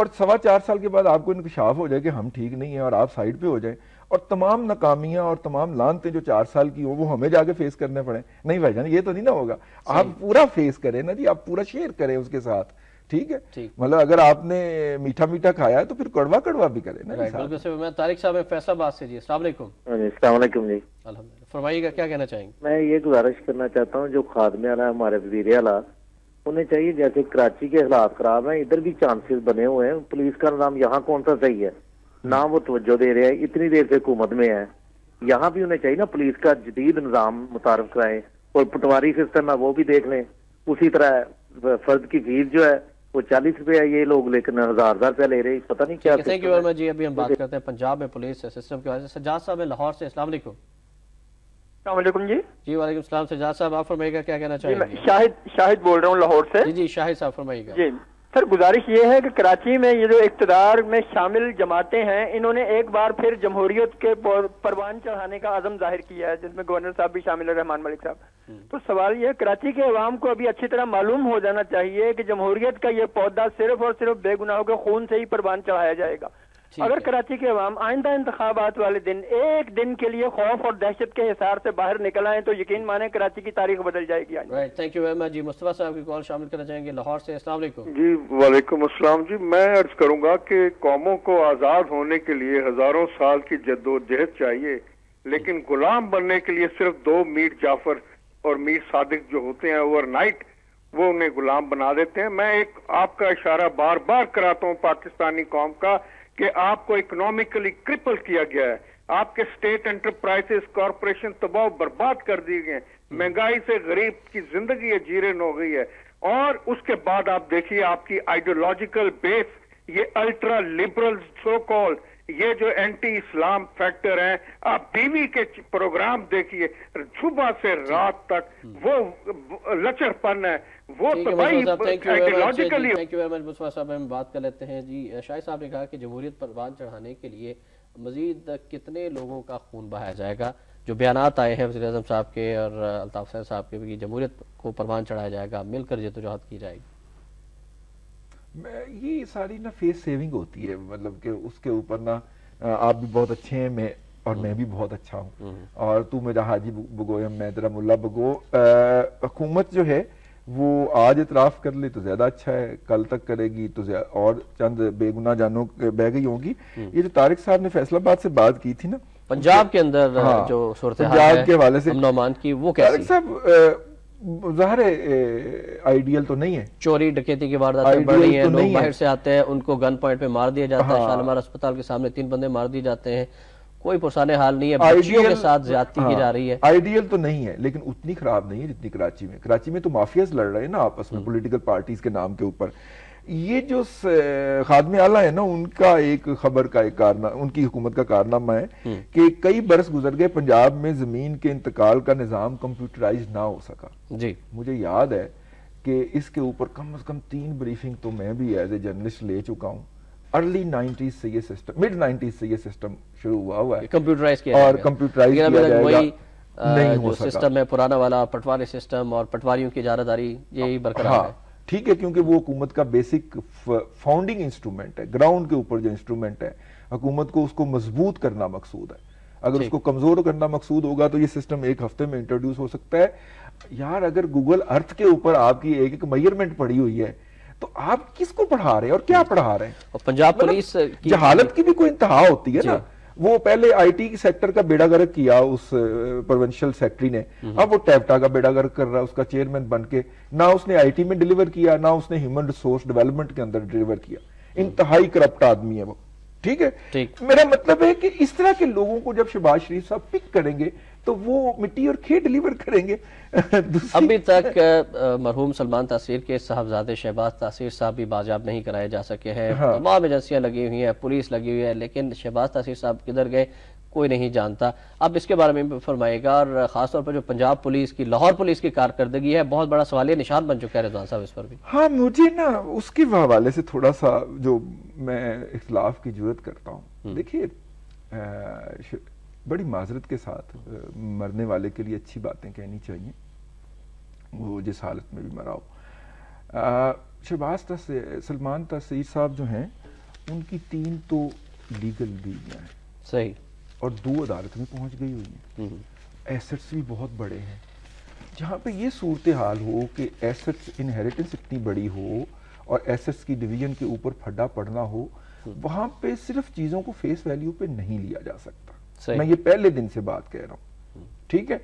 اور 4.25 سال کے بعد آپ کو انکشاف ہو جائے کہ ہم ٹھیک نہیں ہیں اور آپ سائڈ پہ ہو جائیں اور تمام ناکامیاں اور تمام لانتیں جو 4 سال کی ہوں وہ ہمیں جا کے فیس کرنے پڑیں. نہیں بھائی جان یہ تو نہیں نہ ہوگا. آپ پورا فیس کریں نا جی, آپ پورا شیئر کریں اس کے ساتھ. ٹھیک ہے, مطلب اگر آپ نے میٹھا میٹھا کھایا ہے تو پھر کڑوا بھی کریں نا. میں طارق صاحب فیصل آباد سے. جی السلام علیکم. السلام علیکم جی. الحمدللہ, فرمائیے گا, کیا کہنا چاہیں گے؟ میں یہ گزارش کرنا چاہتا ہوں جو خادمے والا ہمارے وزیر اعلیٰ, انہیں چاہیے جیسے کراچی کے حالات خراب ہیں, ادھر بھی چانسز بنے ہوئے ہیں, پولیس کا نظام یہاں کون سا صحیح ہے, نہ وہ توجہ دے رہے ہیں, اتنی دیر سے حکومت میں ہے. یہاں بھی انہیں چاہیے نا پولیس کا جدید نظام متعارف کرائیں, اور پٹواری سسٹم ہے وہ بھی دیکھ لیں. اسی طرح فرد کی فیس جو ہے وہ 40 روپے ہے, یہ لوگ لیکن 1000 روپیہ لے رہے ہیں, پتہ نہیں کیا. تھینک یو ویری مچ جی. ابھی ہم بات کرتے ہیں پنجاب میں پولیس سسٹم کے وجہ سے. سجاد صاحب لاہور سے. السلام علیکم. السلام علیکم جی. جی وعلیکم السلام. سجاد صاحب آپ فرمائیے گا, کیا کہنا چاہیں گے؟ شاہد بول رہا ہوں لاہور سے. جی شاہد صاحب فرمائیے گا. جی سر, گزارش یہ ہے کہ کراچی میں یہ جو اقتدار میں شامل جماعتیں ہیں, انہوں نے ایک بار پھر جمہوریت کے پروان چڑھانے کا عزم ظاہر کیا ہے, جس میں گورنر صاحب بھی شامل ہے, رحمان ملک صاحب. تو سوال یہ ہے, کراچی کے عوام کو ابھی اچھی طرح معلوم ہو جانا چاہیے کہ جمہوریت کا یہ پودا صرف اور صرف بے گناہوں کے خون سے ہی پروان چڑھایا جائے گا. اگر کراچی کے عوام آئندہ انتخابات والے دن ایک دن کے لیے خوف اور دہشت کے حصار سے باہر نکل آئیں تو یقین مانیں کراچی کی تاریخ بدل جائے گی. تھینک یو ویری مچ جی. مصطفیٰ صاحب کی کال شامل کرنا چاہیں گے لاہور سے. السلام علیکم. جی وعلیکم السلام. جی میں عرض کروں گا کہ قوموں کو آزاد ہونے کے لیے ہزاروں سال کی جدوجہد چاہیے, لیکن غلام بننے کے لیے صرف 2 میر جعفر اور میر صادق جو ہوتے ہیں اوور نائٹ وہ انہیں غلام بنا دیتے ہیں. میں ایک آپ کا اشارہ بار بار کراتا ہوں پاکستانی قوم کا کہ آپ کو اکنامکلی کرپل کیا گیا ہے, آپ کے اسٹیٹ انٹرپرائزز کارپوریشن تباہ برباد کر دیے گئے, مہنگائی سے غریب کی زندگی جیرن ہو گئی ہے. اور اس کے بعد آپ دیکھیے آپ کی آئیڈیولوجیکل بیس, یہ الٹرا لبرل سو کال, یہ جو اینٹی اسلام فیکٹر ہیں, آپ ٹی وی کے پروگرام دیکھیے صبح سے رات تک, وہ لچر پن ہے, وہ ideologically. Thank you very much Mustafa sahab. ہم بات کر لیتے ہیں جی. شاہد صاحب نے کہا کہ جمہوریت پروان چڑھانے کے لیے مزید کتنے لوگوں کا خون بہایا جائے گا؟ جو بیانات آئے ہیں وزیر اعظم صاحب کے اور الطاف حسین صاحب کے بھی, جمہوریت کو پروان چڑھایا جائے گا, مل کر جدوجہد کی جائے گی. یہ ساری نا فیس سیونگ ہوتی ہے, مطلب کہ اس کے اوپر نا آپ بھی بہت اچھے ہیں میں بھی بہت اچھا ہوں, اور تو میرا حاجی بگو ہے, میں تیرا ملا بگو. حکومت جو ہے وہ آج اعتراف کر لے تو زیادہ اچھا ہے, کل تک کرے گی تو اور چند بے گناہ جانوں بہ گئی ہوں گی. یہ جو طارق صاحب نے فیصل آباد سے بات کی تھی نا پنجاب کے اندر جو صورتحال ہے کے حوالے سے, امن و امان کی, وہ کیسی؟ طارق صاحب ظاہر آئیڈیل تو نہیں ہے, چوری ڈکیتی کی وارداتیں بڑھ رہی ہیں, لوگ باہر سے آتے ہیں, ان کو گن پوائنٹ پہ مار دیا جاتا ہے, شالمار اسپتال کے سامنے 3 بندے مار دیے جاتے ہیں, کوئی پرسانے حال نہیں ہے, بچیوں کے ساتھ زیادتی کی جا رہی ہے. آئیڈیل تو نہیں ہے لیکن اتنی خراب نہیں ہے جتنی کراچی میں. کراچی میں تو مافیاز لڑ رہے ہیں نا آپس میں پولیٹیکل پارٹیز کے نام کے اوپر. یہ جو خادم اعلیٰ ہے نا, ان کا ایک خبر کا ایک کارنامہ, ان کی حکومت کا کارنامہ ہے کہ کئی برس گزر گئے, پنجاب میں زمین کے انتقال کا نظام کمپیوٹرائز نہ ہو سکا. جی مجھے یاد ہے کہ اس کے اوپر کم از کم 3 بریفنگ تو میں بھی ایز اے جرنلسٹ لے چکا ہوں. ارلی 90s سے یہ سسٹم, مڈ 90s سے یہ سسٹم شروع ہوا ہے, کمپیوٹرائز کیا اور کمپیوٹرائز کیا جائے گا. نہیں ہو سکا. سسٹم ہے پرانا والا پٹواری سسٹم, اور پٹواریوں کی اجارہ داری یہی برقرار ہے. ٹھیک ہے, کیونکہ وہ حکومت کا بیسک فاؤنڈنگ انسٹرومنٹ ہے, گراؤنڈ کے اوپر جو انسٹرومنٹ ہے, حکومت کو اس کو مضبوط کرنا مقصود ہے. اگر اس کو کمزور کرنا مقصود ہوگا تو یہ سسٹم 1 ہفتے میں انٹروڈیوس ہو سکتا ہے. یار اگر گوگل ارتھ کے اوپر آپ کی ایک میجرمنٹ پڑی ہوئی ہے تو آپ کس کو پڑھا رہے ہیں اور کیا پڑھا رہے ہیں؟ پنجاب پولیس جہالت کی بھی کوئی انتہا ہوتی ہے نا. وہ پہلے آئی ٹی سیکٹر کا بیڑا گرک کیا اس پروونشل سیکٹری نے, اب وہ ٹیپٹا کا بیڑا گرک کر رہا ہے اس کا چیئرمین بن کے. نہ اس نے آئی ٹی میں ڈیلیور کیا, نہ اس نے ہیومن ریسورس ڈیولپمنٹ کے اندر ڈیلیور کیا. انتہائی کرپٹ آدمی ہے وہ. ٹھیک ہے, میرا مطلب ہے کہ اس طرح کے لوگوں کو جب شہباز شریف صاحب پک کریں گے تو وہ مٹی اور کھے ڈیلیور کریں گے. ابھی تک مرحوم سلمان تاثیر کے صاحبزادے شہباز تاثیر صاحب بھی بازیاب نہیں کرائے جا سکے ہیں. تمام ایجنسیاں لگی ہوئی ہیں, پولیس لگی ہوئی ہے, لیکن شہباز تاثیر صاحب کدھر گئے کوئی نہیں جانتا. اب اس کے بارے میں فرمائے گا, اور خاص طور پر جو پنجاب پولیس کی, لاہور پولیس کی کارکردگی ہے, بہت بڑا سوالیہ نشان بن چکا ہے رضوان صاحب اس پر بھی. ہاں مجھے نا اس کے حوالے سے تھوڑا سا جو میں اختلاف کی جرات کرتا ہوں. دیکھیے بڑی معذرت کے ساتھ مرنے والے کے لیے اچھی باتیں کہنی چاہیے, وہ جس حالت میں بھی مرا ہو. شہباز سلمان تاثیر صاحب جو ہیں ان کی 3 تو لیگل بیویاں ہیں صحیح, اور 2 عدالت میں پہنچ گئی ہوئی ہیں, ایسٹس بھی بہت بڑے ہیں. جہاں پہ یہ صورتحال ہو کہ ایسٹس انہیریٹنس اتنی بڑی ہو اور ایسٹس کی ڈویژن کے اوپر پھڈا پڑنا ہو, وہاں پہ صرف چیزوں کو فیس ویلیو پہ نہیں لیا جا سکتا. میں یہ پہلے دن سے بات کہہ رہا ہوں, ٹھیک ہے.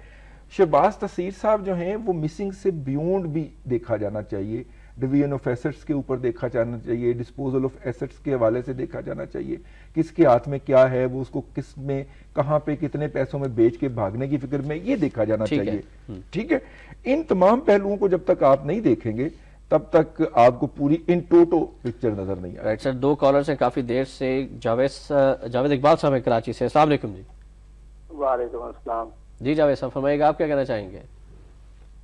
شہباز تاثیر صاحب جو ہیں وہ مسنگ سے بیونڈ بھی دیکھا جانا چاہیے, ڈویژن آف ایسٹس کے اوپر دیکھا جانا چاہیے, ڈسپوزل آف ایسٹس کے حوالے سے دیکھا جانا چاہیے, کس کے ہاتھ میں کیا ہے, وہ اس کو کس میں کہاں پہ کتنے پیسوں میں بیچ کے بھاگنے کی فکر میں, یہ دیکھا جانا چاہیے. ٹھیک ہے, ان تمام پہلوؤں کو جب تک آپ نہیں دیکھیں گے تب تک آپ کو پوری ان ٹوٹو پکچر نظر نہیں آئے. سر 2 کالرز ہیں کافی دیر سے. جاوید اقبال صاحب ہیں کراچی سے. السلام علیکم جی. وعلیکم السلام جی. جاوید صاحب فرمائیے گا, آپ کیا کہنا چاہیں گے؟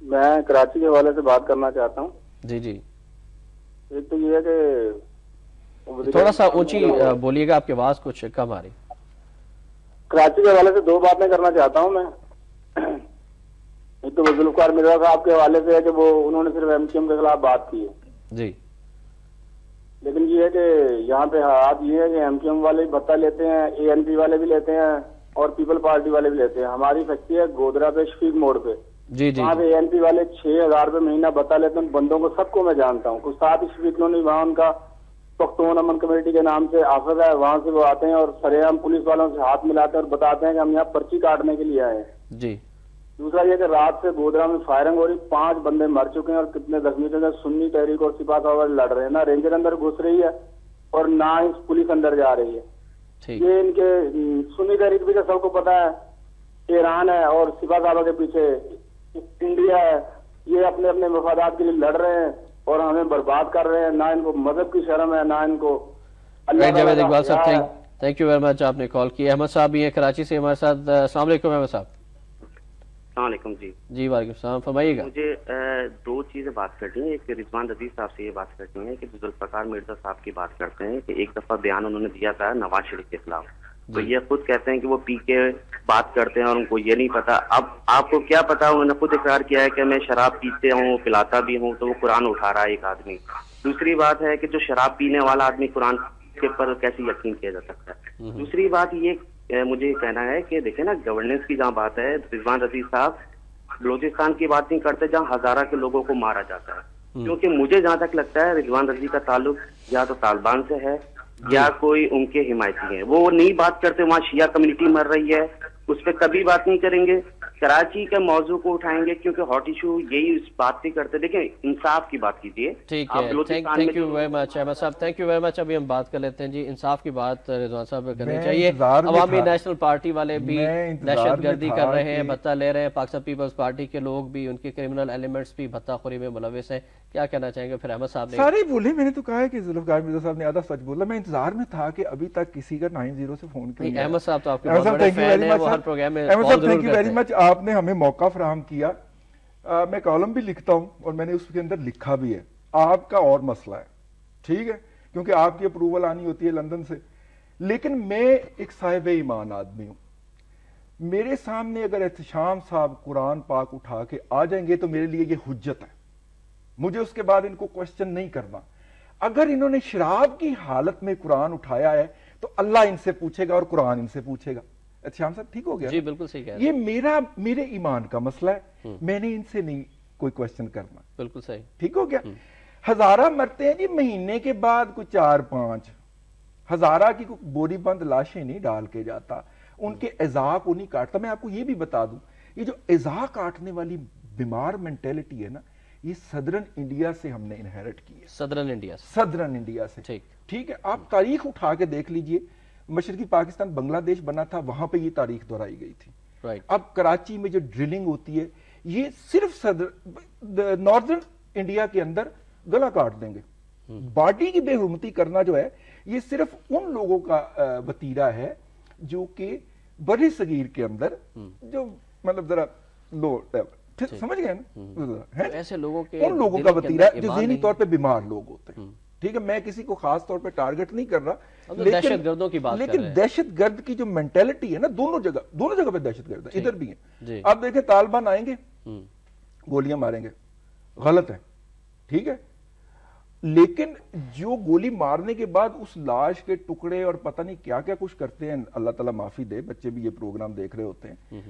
میں کراچی کے حوالے سے بات کرنا چاہتا ہوں. جی جی. ایک تو یہ ہے کہ تھوڑا سا اونچی بولیے گا, آپ کی آواز کچھ کم آ رہی. کراچی کے حوالے سے 2 باتیں کرنا چاہتا ہوں میں. ایک تو ذوالفقار مرزا صاحب کے حوالے سے ہے کہ وہ انہوں نے صرف ایم کیو ایم کے خلاف بات کی ہے جی, لیکن یہ ہے کہ یہاں پہ حالات یہ ہے کہ ایم کیو ایم والے بھتہ لیتے ہیں, اے این پی والے بھی لیتے ہیں اور پیپل پارٹی والے بھی لیتے ہیں. ہماری فیکٹری ہے گودرا پہ شفیق موڑ پہ, جی جی, وہاں پہ اے این پی والے 6,000 روپے مہینہ بتا لیتے ہیں. بندوں کو سب کو میں جانتا ہوں. کچھ ساتھ ہی شفیق کالونی وہاں ان کا پختون امن کمیٹی کے نام سے آفس ہے, وہاں سے وہ آتے ہیں اور سرے عام پولیس والوں سے ہاتھ ملاتے ہیں اور بتاتے ہیں کہ ہم یہاں پرچی کاٹنے کے لیے آئے ہیں. جی. دوسرا یہ کہ رات سے گودرا میں فائرنگ ہو رہی, 5 بندے مر چکے ہیں اور کتنے زخمی تھے. سنی تحریک اور سپاہ سالار لڑ رہے ہیں, نہ رینجر اندر گھس رہی ہے اور نہ ہی پولیس اندر جا رہی ہے. یہ ان کے سنی تحریک بھی سب کو پتا ہے ایران ہے اور سپاہ سالار کے پیچھے انڈیا ہے. یہ اپنے اپنے مفادات کے لیے لڑ رہے ہیں اور ہمیں برباد کر رہے ہیں. نہ ان کو مذہب کی شرم ہے, نہ ان کو اللہ. جاوید اقبال صاحب تھینک یو ویری مچ, آپ نے کال کی. احمد صاحب بھی ہیں کراچی سے ہمارے ساتھ. السلام علیکم احمد صاحب. السلام علیکم. جی جی وعلیکم السلام, فرمائیے گا. مجھے 2 چیزیں بات کرنی ہے. ایک رضوان عزیز صاحب سے یہ بات کرنی ہے کہ ذوالفقار مرزا صاحب کی بات کرتے ہیں کہ ایک دفعہ بیان انہوں نے دیا تھا نواز شریف کے خلاف, تو یہ خود کہتے ہیں کہ وہ پی کے بات کرتے ہیں اور ان کو یہ نہیں پتا. اب آپ کو کیا پتا, انہوں نے خود اقرار کیا ہے کہ میں شراب پیتے ہوں, پلاتا بھی ہوں, تو وہ قرآن اٹھا رہا ہے ایک آدمی. دوسری بات ہے کہ جو شراب پینے والا آدمی قرآن کے پر کیسے یقین کیا جا سکتا ہے. دوسری بات یہ مجھے کہنا ہے کہ دیکھیں نا, گورننس کی جہاں بات ہے, رضوان عزیز صاحب بلوچستان کی بات نہیں کرتے جہاں ہزارہ کے لوگوں کو مارا جاتا ہے. کیونکہ مجھے جہاں تک لگتا ہے رضوان عزیز کا تعلق یا تو طالبان سے ہے یا کوئی ان کے حمایتی ہیں. وہ نہیں بات کرتے, وہاں شیعہ کمیونٹی مر رہی ہے اس پہ کبھی بات نہیں کریں گے. کراچی کے موضوع کو اٹھائیں گے کیونکہ ہاٹ ایشو یہی اس بات نہیں کرتے. دیکھیں انصاف کی بات کیجیے. ٹھیک ہے, thank you very much Ahmed صاحب, تھینک یو ویری مچ. ابھی ہم بات کر لیتے ہیں جی, انصاف کی بات رضوان صاحب کرنی چاہیے. عوامی نیشنل پارٹی والے بھی دہشت گردی کر رہے ہیں, بھتہ لے رہے ہیں. پاکستان پیپلز پارٹی کے لوگ بھی, ان کے کرمنل ایلیمنٹس بھی بھتہ خوری میں ملوث ہیں. کیا کہنا چاہیں گے؟ پھر احمد صاحب نے سارے بولے, میں نے تو کہا ہے کہ ذوالفقار مرزا صاحب نے آدھا سچ بولا. میں انتظار میں تھا کہ ابھی تک کسی کا 90 سے فون کیا. احمد صاحب تو آپ کے بہت بڑے فین ہیں, وہ ہر پروگرام میں کال ضرور کرتے ہیں. آپ نے ہمیں موقع فراہم کیا. میں کالم بھی لکھتا ہوں اور میں نے اس کے اندر لکھا بھی ہے. آپ کا اور مسئلہ ہے, ٹھیک ہے, کیونکہ آپ کی اپروول آنی ہوتی ہے لندن سے. لیکن میں ایک صاحب ایمان آدمی ہوں. میرے سامنے اگر احتشام صاحب قرآن پاک اٹھا کے آ جائیں گے تو میرے لیے یہ حجت ہے. مجھے اس کے بعد ان کو کوشچن نہیں کرنا. اگر انہوں نے شراب کی حالت میں قرآن اٹھایا ہے تو اللہ ان سے پوچھے گا اور قرآن ان سے پوچھے گا. شام صاحب ٹھیک ہو گیا؟ جی بالکل صحیح کہہ رہے ہیں. یہ میرے ایمان کا مسئلہ ہے, میں نے ان سے نہیں کوئی کوشچن کرنا. بالکل صحیح, ٹھیک ہو گیا. ہزارہ مرتے ہیں جی مہینے کے بعد کوئی 4-5. ہزارہ کی کوئی بوری بند لاشیں نہیں ڈال کے جاتا, ان کے اعضاء کو نہیں کاٹتا. میں آپ کو یہ بھی بتا دوں, یہ جو اعضاء کاٹنے والی بیمار مینٹیلٹی ہے نا, یہ صدرن انڈیا سے ہم نے انہیرٹ کی ہے. صدرن انڈیا سے. ٹھیک ہے, آپ تاریخ اٹھا کے دیکھ لیجئے. مشرقی پاکستان بنگلہ دیش بنا تھا, وہاں پہ یہ تاریخ دہرائی گئی تھی. اب کراچی میں جو ڈرلنگ ہوتی ہے, یہ صرف ناردرن انڈیا کے اندر گلا کاٹ دیں گے. باڈی کی بے حرمتی کرنا جو ہے, یہ صرف ان لوگوں کا وتیرہ ہے جو کہ بڑے صغیر کے اندر جو مطلب ذرا لو لیول, سمجھ گئے نا, ایسے لوگوں کے ان لوگوں کا وتیرہ جو ذہنی طور پہ بیمار لوگ ہوتے ہیں. ٹھیک ہے, میں کسی کو خاص طور پہ ٹارگٹ نہیں کر رہا, دہشت گردوں کی بات کر رہے ہیں. لیکن دہشت گرد کی جو مینٹیلٹی ہے نا, دونوں جگہ پہ دہشت گرد ہے, ادھر بھی ہیں. آپ دیکھیں طالبان آئیں گے, گولیاں ماریں گے, غلط ہے, ٹھیک ہے. لیکن جو گولی مارنے کے بعد اس لاش کے ٹکڑے اور پتہ نہیں کیا کیا کچھ کرتے ہیں, اللہ تعالیٰ معافی دے, بچے بھی یہ پروگرام دیکھ رہے ہوتے ہیں,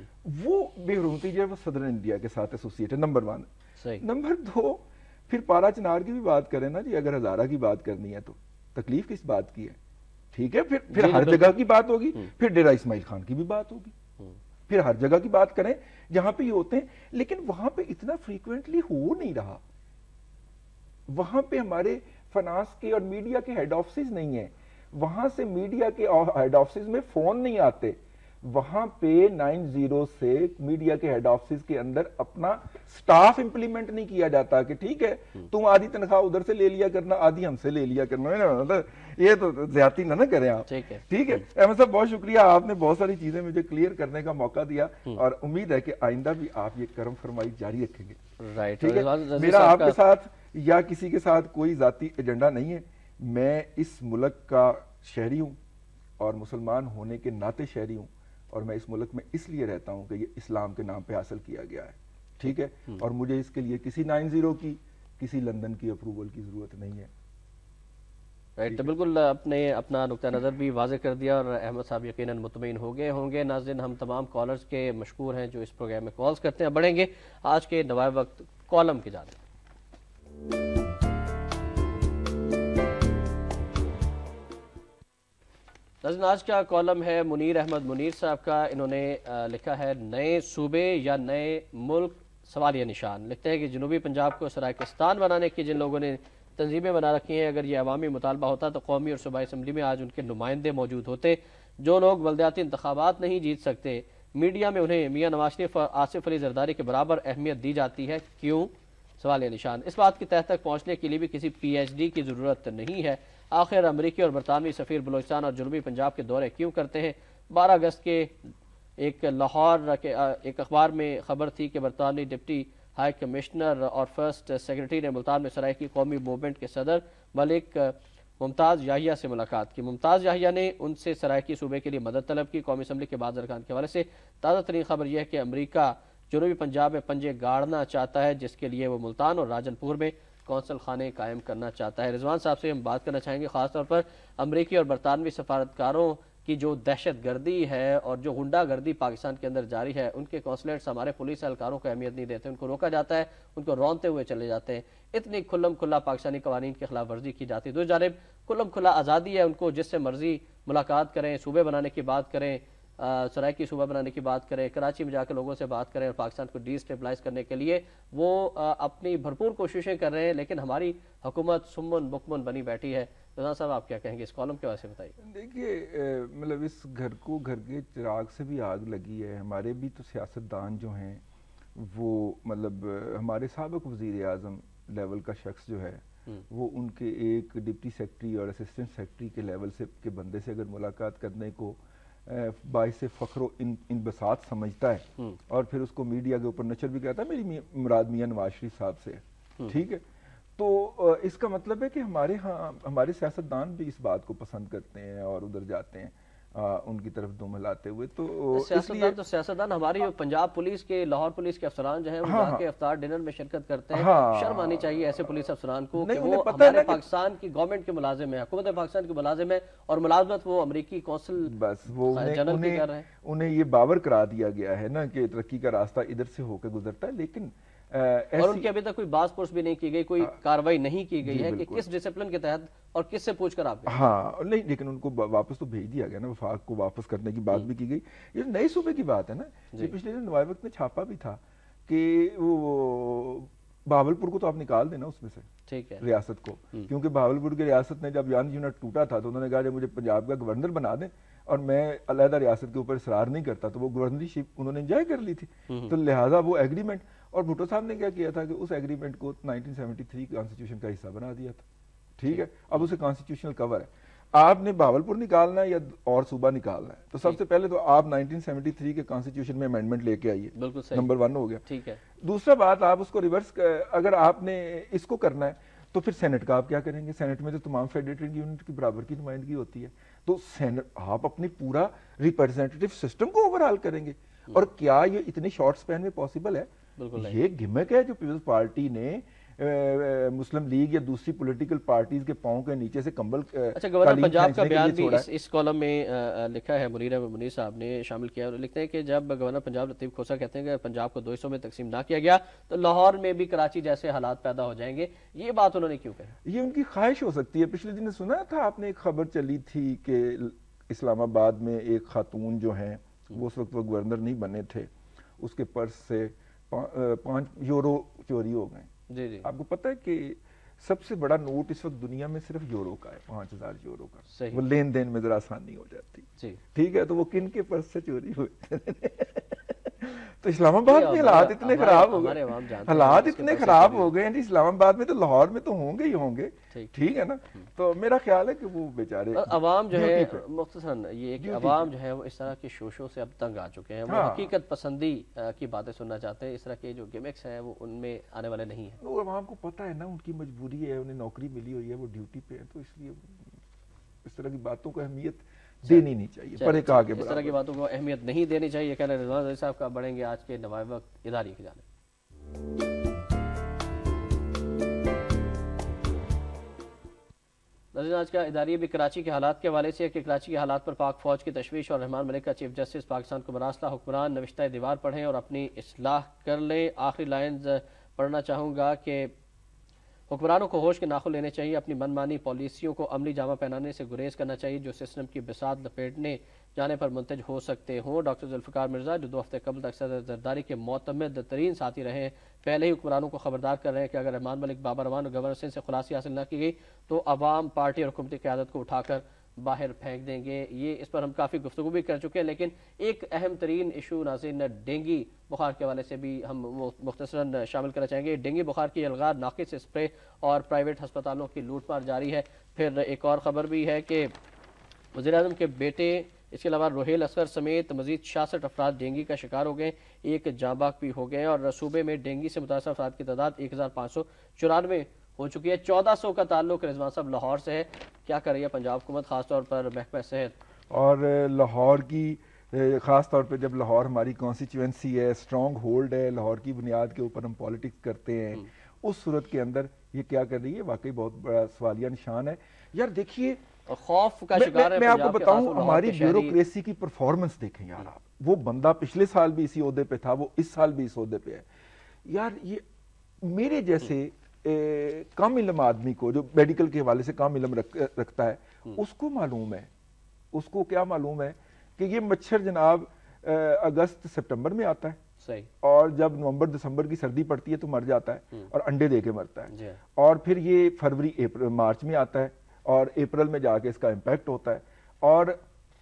وہ بے حرمتی جو ہے وہ صدر انڈیا کے ساتھ ایسوسیٹ ہے, نمبر 1. نمبر 2, پھر پارا چنار کی بھی بات کریں نا جی, اگر ہزارہ کی بات کرنی ہے تو تکلیف کس بات کی ہے؟ ٹھیک ہے, پھر ہر جگہ کی بات ہوگی, پھر ڈیرہ اسماعیل خان کی بھی بات ہوگی, پھر ہر جگہ کی بات کریں جہاں پہ یہ ہوتے ہیں, لیکن وہاں پہ اتنا فریکوینٹلی ہو نہیں رہا. وہاں پہ ہمارے فنانس کے اور میڈیا کے ہیڈ آفسز نہیں ہیں, وہاں سے میڈیا کے ہیڈ آفسز میں فون نہیں آتے, وہاں پہ 90 سے میڈیا کے ہیڈ آفسز کے اندر اپنا سٹاف امپلیمنٹ نہیں کیا جاتا کہ ٹھیک ہے تم آدھی تنخواہ ادھر سے لے لیا کرنا, آدھی ہم سے لے لیا کرنا, یہ تو زیادتی نہ کریں آپ. ٹھیک ہے احمد صاحب, بہت شکریہ, آپ نے بہت ساری چیزیں مجھے کلیئر کرنے کا موقع دیا, اور امید ہے کہ آئندہ بھی آپ یہ کرم فرمائی جاری رکھیں گے. ٹھیک ہے, میرا آپ کے ساتھ یا کسی کے ساتھ کوئی ذاتی ایجنڈا نہیں ہے, میں اس ملک کا شہری ہوں اور مسلمان ہونے کے ناطے شہری ہوں, اور میں اس ملک میں اس لیے رہتا ہوں کہ یہ اسلام کے نام پہ حاصل کیا گیا ہے. ٹھیک ہے, اور مجھے اس کے لیے کسی 90 کی, کسی لندن کی اپروول کی ضرورت نہیں ہے. تو بالکل آپ نے اپنا نقطہ نظر بھی واضح کر دیا, اور احمد صاحب یقیناً مطمئن ہو گئے ہوں گے. ناظرین, ہم تمام کالرز کے مشکور ہیں جو اس پروگرام میں کالز کرتے ہیں. بڑھیں گے آج کے نوائے وقت کالم کی جانب. ناظرین, آج کا کالم ہے منیر احمد منیر صاحب کا. انہوں نے لکھا ہے نئے صوبے یا نئے ملک سوالیہ نشان. لکھتے ہیں کہ جنوبی پنجاب کو سرائکستان بنانے کی جن لوگوں نے تنظیمیں بنا رکھی ہیں, اگر یہ عوامی مطالبہ ہوتا تو قومی اور صوبائی اسمبلی میں آج ان کے نمائندے موجود ہوتے. جو لوگ بلدیاتی انتخابات نہیں جیت سکتے, میڈیا میں انہیں میاں نواز شریف اور آصف علی زرداری کے برابر اہمیت دی جاتی ہے, کیوں؟ سوالیہ نشان. اس بات کی تہ تک پہنچنے کے لیے بھی کسی پی ایچ ڈی کی ضرورت نہیں ہے. آخر امریکی اور برطانوی سفیر بلوچستان اور جنوبی پنجاب کے دورے کیوں کرتے ہیں؟ 12 اگست کے ایک لاہور کے ایک اخبار میں خبر تھی کہ برطانوی ڈپٹی ہائی کمشنر اور فرسٹ سیکرٹری نے ملتان میں سرائکی قومی موومنٹ کے صدر ملک ممتاز یاحیہ سے ملاقات کی. ممتاز یاحیہ نے ان سے سرائکی صوبے کے لیے مدد طلب کی. قومی اسمبلی کے بعض ارکان کے حوالے سے تازہ ترین خبر یہ ہے کہ امریکہ جنوبی پنجاب میں پنجے گاڑنا چاہتا ہے, جس کے لیے وہ ملتان اور راجن پور میں کونسل خانے قائم کرنا چاہتا ہے. رضوان صاحب سے ہم بات کرنا چاہیں گے خاص طور پر امریکی اور برطانوی سفارتکاروں کی جو دہشت گردی ہے اور جو غنڈہ گردی پاکستان کے اندر جاری ہے. ان کے کونسلیٹس ہمارے پولیس اہلکاروں کو اہمیت نہیں دیتے, ان کو روکا جاتا ہے, ان کو رونتے ہوئے چلے جاتے ہیں. اتنی کھلم کھلا پاکستانی قوانین کی خلاف ورزی کی جاتی ہے. دوسری جانب کھلم کھلا آزادی ہے, ان کو جس سے مرضی ملاقات کریں, صوبے بنانے کی بات کریں, سرائکی صوبہ بنانے کی بات کریں, کراچی میں جا کے لوگوں سے بات کریں, اور پاکستان کو ڈی اسٹیبلائز کرنے کے لیے وہ اپنی بھرپور کوششیں کر رہے ہیں, لیکن ہماری حکومت سمن بکمن بنی بیٹھی ہے. رضوان صاحب, آپ کیا کہیں گے اس کالم کے واسطے بتائیے. دیکھیے, مطلب اس گھر کو گھر کے چراغ سے بھی آگ لگی ہے. ہمارے بھی تو سیاستدان جو ہیں وہ مطلب ہمارے سابق وزیر اعظم لیول کا شخص جو ہے وہ ان کے ایک ڈپٹی سیکرٹری اور اسسٹنٹ سیکرٹری کے لیول سے کے بندے سے اگر ملاقات کرنے کو باعث فخر و انبساط سمجھتا ہے اور پھر اس کو میڈیا کے اوپر نشر بھی کرتا ہے, میری مراد میاں نواز شریف صاحب سے ہے, ٹھیک ہے, تو اس کا مطلب ہے کہ ہمارے ہاں ہمارے سیاستدان بھی اس بات کو پسند کرتے ہیں اور ادھر جاتے ہیں ان کی طرف دم ہلاتے ہوئے. تو سیاستدان ہماری پنجاب پولیس کے, لاہور پولیس کے افسران جو ہیں وہ جا کے افطار ڈنر میں شرکت کرتے ہیں. شرم آنی چاہیے ایسے پولیس افسران کو کہ وہ ہمارے پاکستان کی گورنمنٹ کے ملازم ہیں, حکومت پاکستان کے ملازم ہیں, اور ملازمت وہ امریکی قونصل جنرل کی کر رہے ہیں. انہیں یہ باور کرا دیا گیا ہے نا کہ ترقی کا راستہ ادھر سے ہو کے گزرتا ہے, لیکن اور ان کی ابھی تک کوئی باز پرس بھی نہیں کی گئی, کوئی کاروائی نہیں کی گئی ہے کہ کس ڈسپلن کے تحت اور کس سے پوچھ کر آپ. ہاں نہیں, لیکن ان کو واپس تو بھیج دیا گیا نا, وفاق کو واپس کرنے کی بات بھی کی گئی. یہ نئے صوبے کی بات ہے نا, یہ پچھلے دن نوائے وقت میں چھاپا بھی تھا کہ وہ بہاولپور کو تو آپ نکال دینا اس میں سے, ٹھیک ہے, ریاست کو, کیونکہ بہاولپور کی ریاست نے جب یونٹ ٹوٹا تھا تو انہوں نے کہا جب مجھے پنجاب کا گورنر بنا دیں اور میں علیحدہ ریاست کے اوپر اصرار نہیں کرتا, تو وہ گورنرشپ انہوں نے انجوائے کر لی تھی, تو لہٰذا وہ ایگریمنٹ, اور بھٹو صاحب نے کیا کیا تھا کہ اس ایگریمنٹ کو 1973 کانسٹیٹیوشن کا حصہ بنا دیا تھا, ٹھیک ہے, اب اسے کانسٹیٹیوشنل کور ہے. آپ نے بہاولپور نکالنا ہے یا اور صوبہ نکالنا ہے, تو سب سے پہلے تو آپ 1973 کے کانسٹیٹیوشن میں امینڈمنٹ لے کے آئیے, نمبر 1 ہو گیا, ٹھیک ہے. دوسرا بات, آپ اس کو ریورس, اگر آپ نے اس کو کرنا ہے تو پھر سینٹ کا آپ کیا کریں گے؟ سینٹ میں تو تمام فیڈریٹڈ یونٹ کی برابر کی نمائندگی ہوتی ہے, تو سینٹ آپ اپنی پورا ریپرزینٹیٹیو سسٹم کو اوور آل کریں گے, اور کیا یہ اتنے شارٹ سپین میں پاسبل ہے؟ یہ گمک ہے جو پیپلز پارٹی نے مسلم لیگ یا دوسری پولیٹیکل پارٹیز کے پاؤں کے نیچے سے کمبل اچھا گورنر پنجاب کا بیان بھی اس کالم میں لکھا ہے، منیر احمد منیر صاحب نے شامل کیا، اور لکھتے ہیں کہ جب گورنر پنجاب لطیف کھوسہ کہتے ہیں کہ پنجاب کو 2 حصوں میں تقسیم نہ کیا گیا تو لاہور میں بھی کراچی جیسے حالات پیدا ہو جائیں گے، یہ بات انہوں نے کیوں کہی؟ یہ ان کی خواہش ہو سکتی ہے۔ پچھلے دن سنا تھا آپ نے، ایک خبر چلی تھی کہ اسلام آباد میں ایک خاتون جو ہیں وہ اس وقت وہ گورنر نہیں بنے تھے، اس کے پرس سے 5 یورو چوری ہو گئے۔ جی جی، آپ کو پتہ ہے کہ سب سے بڑا نوٹ اس وقت دنیا میں صرف یورو کا ہے، 5000 یورو کا، وہ لین دین میں ذرا آسانی ہو جاتی، ٹھیک ہے، تو وہ کن کے پرس سے چوری ہوئے؟ تو اسلام آباد میں حالات اتنے خراب ہو گئے، حالات اتنے خراب ہو گئے ہیں جی اسلام آباد میں، تو لاہور میں تو ہوں گے ہی ہوں گے، ٹھیک ہے نا۔ تو میرا خیال ہے کہ وہ بیچارے عوام جو ہے مختصراً یہ کہ عوام جو ہے وہ اس طرح کے شوشوں سے اب تنگ آ چکے ہیں، وہ حقیقت پسندی کی باتیں سننا چاہتے ہیں، اس طرح کے جو گیمکس ہیں وہ ان میں آنے والے نہیں ہیں۔ وہ عوام کو پتہ ہے نا، ان کی مجبوری ہے، انہیں نوکری ملی ہوئی ہے، وہ ڈیوٹی پہ ہے، تو اس لیے اس طرح کی باتوں کو اہمیت دینی نہیں چاہیے، پر ایک آگے اس طرح کی باتوں کو اہمیت نہیں دینی چاہیے، یہ کہنا رضوان عزیز صاحب کا۔ بڑھیں گے آج کے نوائب وقت اداری کی جانب۔ ناظرین، آج کا اداریہ بھی کراچی کے حالات کے حوالے سے ہے کہ کراچی کے حالات پر پاک فوج کی تشویش اور رحمان ملک کا چیف جسٹس پاکستان کو مراسلہ، حکمران نوشتہ دیوار پڑھیں اور اپنی اصلاح کر لیں۔ آخری لائنز پڑھنا چاہوں گا کہ حکمرانوں کو ہوش کے ناخن لینے چاہیے، اپنی من مانی پالیسیوں کو عملی جامہ پہنانے سے گریز کرنا چاہیے جو سسٹم کی بساط لپیٹنے جانے پر منتج ہو سکتے ہوں۔ ڈاکٹر ذوالفقار مرزا جو 2 ہفتے قبل تک صدر زرداری کے معتمد ترین ساتھی رہے ہیں، پہلے ہی حکمرانوں کو خبردار کر رہے ہیں کہ اگر رحمان ملک، بابر اعوان اور گورنر سندھ سے خلاصی حاصل نہ کی گئی تو عوام پارٹی اور حکومتی قیادت کو اٹھا کر باہر پھینک دیں گے۔ یہ اس پر ہم کافی گفتگو بھی کر چکے ہیں، لیکن ایک اہم ترین ایشو ناظرین ڈینگی بخار کے حوالے سے بھی ہم مختصراً شامل کرنا چاہیں گے۔ ڈینگی بخار کی الغار، ناقص اسپرے اور پرائیویٹ ہسپتالوں کی لوٹ مار جاری ہے۔ پھر ایک اور خبر بھی ہے کہ وزیراعظم کے بیٹے، اس کے علاوہ روہیل اصغر سمیت مزید 66 افراد ڈینگی کا شکار ہو گئے، 1 جاں بحق بھی ہو گئے، اور صوبے میں ڈینگی سے متاثرہ افراد کی تعداد 1594 ہو چکی ہے۔ 1400 کا تعلق رضوان صاحب لاہور سے ہے۔ کیا کر رہی ہے پنجاب حکومت، خاص طور پر محکمہ صحت؟ اور لاہور کی خاص طور پہ جب لاہور ہماری کانسٹیچوئنسی ہے، اسٹرانگ ہولڈ ہے، لاہور کی بنیاد کے اوپر ہم پالیٹکس کرتے ہیں، اس صورت کے اندر یہ کیا کر رہی ہے، واقعی بہت بڑا سوالیہ نشان ہے۔ یار دیکھیے، خوف کا شکار ہے میں آپ کو بتاؤں، ہماری بیوروکریسی کی پرفارمنس دیکھیں یار آپ، وہ بندہ پچھلے سال بھی اسی عہدے پہ تھا، وہ اس سال بھی اس عہدے پہ ہے۔ یار یہ میرے جیسے کم علم آدمی کو، جو میڈیکل کے حوالے سے کم علم رکھتا ہے، اس کو معلوم ہے، اس کو کیا معلوم ہے کہ یہ مچھر جناب اگست سپٹمبر میں آتا ہے، صحیح، اور جب نومبر دسمبر کی سردی پڑتی ہے تو مر جاتا ہے اور انڈے دے کے مرتا ہے، اور پھر یہ فروری مارچ میں آتا ہے اور اپریل میں جا کے اس کا امپیکٹ ہوتا ہے۔ اور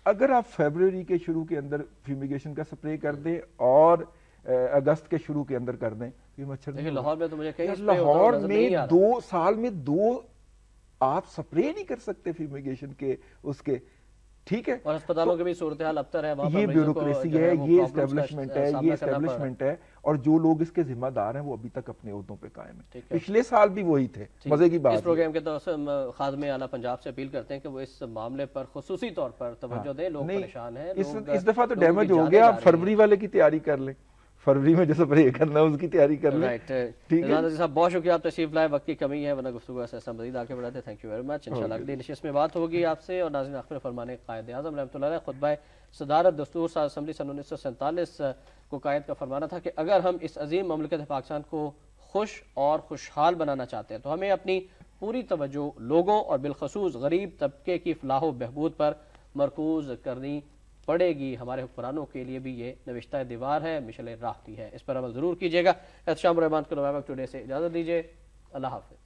اگر آپ فیبروری کے شروع کے اندر فیومیگیشن کا سپرے کر دیں اور اگست کے شروع کے اندر کر دیں، یہ مچھر نہیں، لاہور میں تو مجھے کہیں لاہور میں 2 سال میں 2 آپ سپرے نہیں کر سکتے فیومیگیشن کے اس کے، ٹھیک ہے، اور ہسپتالوں کے بھی صورتحال ابتر ہے، یہ بیوروکریسی ہے، یہ اسٹیبلشمنٹ ہے، اور جو لوگ اس کے ذمہ دار ہیں وہ ابھی تک اپنے عہدوں پہ قائم ہیں۔ پچھلے سال بھی وہی تھے، مزے کی بات۔ اس پروگرام کے طور خادم اعلیٰ پنجاب سے اپیل کرتے ہیں کہ وہ اس معاملے پر خصوصی طور پر توجہ دیں، لوگ پریشان ہیں، اس دفعہ تو ڈیمیج ہو گیا، فروری والے کی تیاری کر لیں، فروری میں جو سپرے کرنا ہے اس کی تیاری کر لیں۔ صاحب بہت شکریہ، آپ تشریف لائے، وقت کی کمی ہے ورنہ گفتگو ایسا مزید آگے بڑھاتے ہیں۔ تھینک یو ویری مچ، انشاءاللہ اگلی نشست میں بات ہوگی آپ سے۔ اور ناظرین، آخر فرمان قائد اعظم رحمۃ اللہ علیہ خطبہ صدارت دستور ساز اسمبلی سن 1947 کو قائد کا فرمانا تھا کہ اگر ہم اس عظیم مملکت پاکستان کو خوش اور خوشحال بنانا چاہتے ہیں تو ہمیں اپنی پوری توجہ لوگوں اور بالخصوص غریب طبقے کی فلاح و بہبود پر مرکوز کرنی پڑے گی۔ ہمارے حکمرانوں کے لیے بھی یہ نوشتہ دیوار ہے، مشعل راہ بھی ہے، اس پر عمل ضرور کیجیے گا۔ احتشام الرحمان کو نوائب وقت ٹوڈے سے اجازت دیجیے، اللہ حافظ۔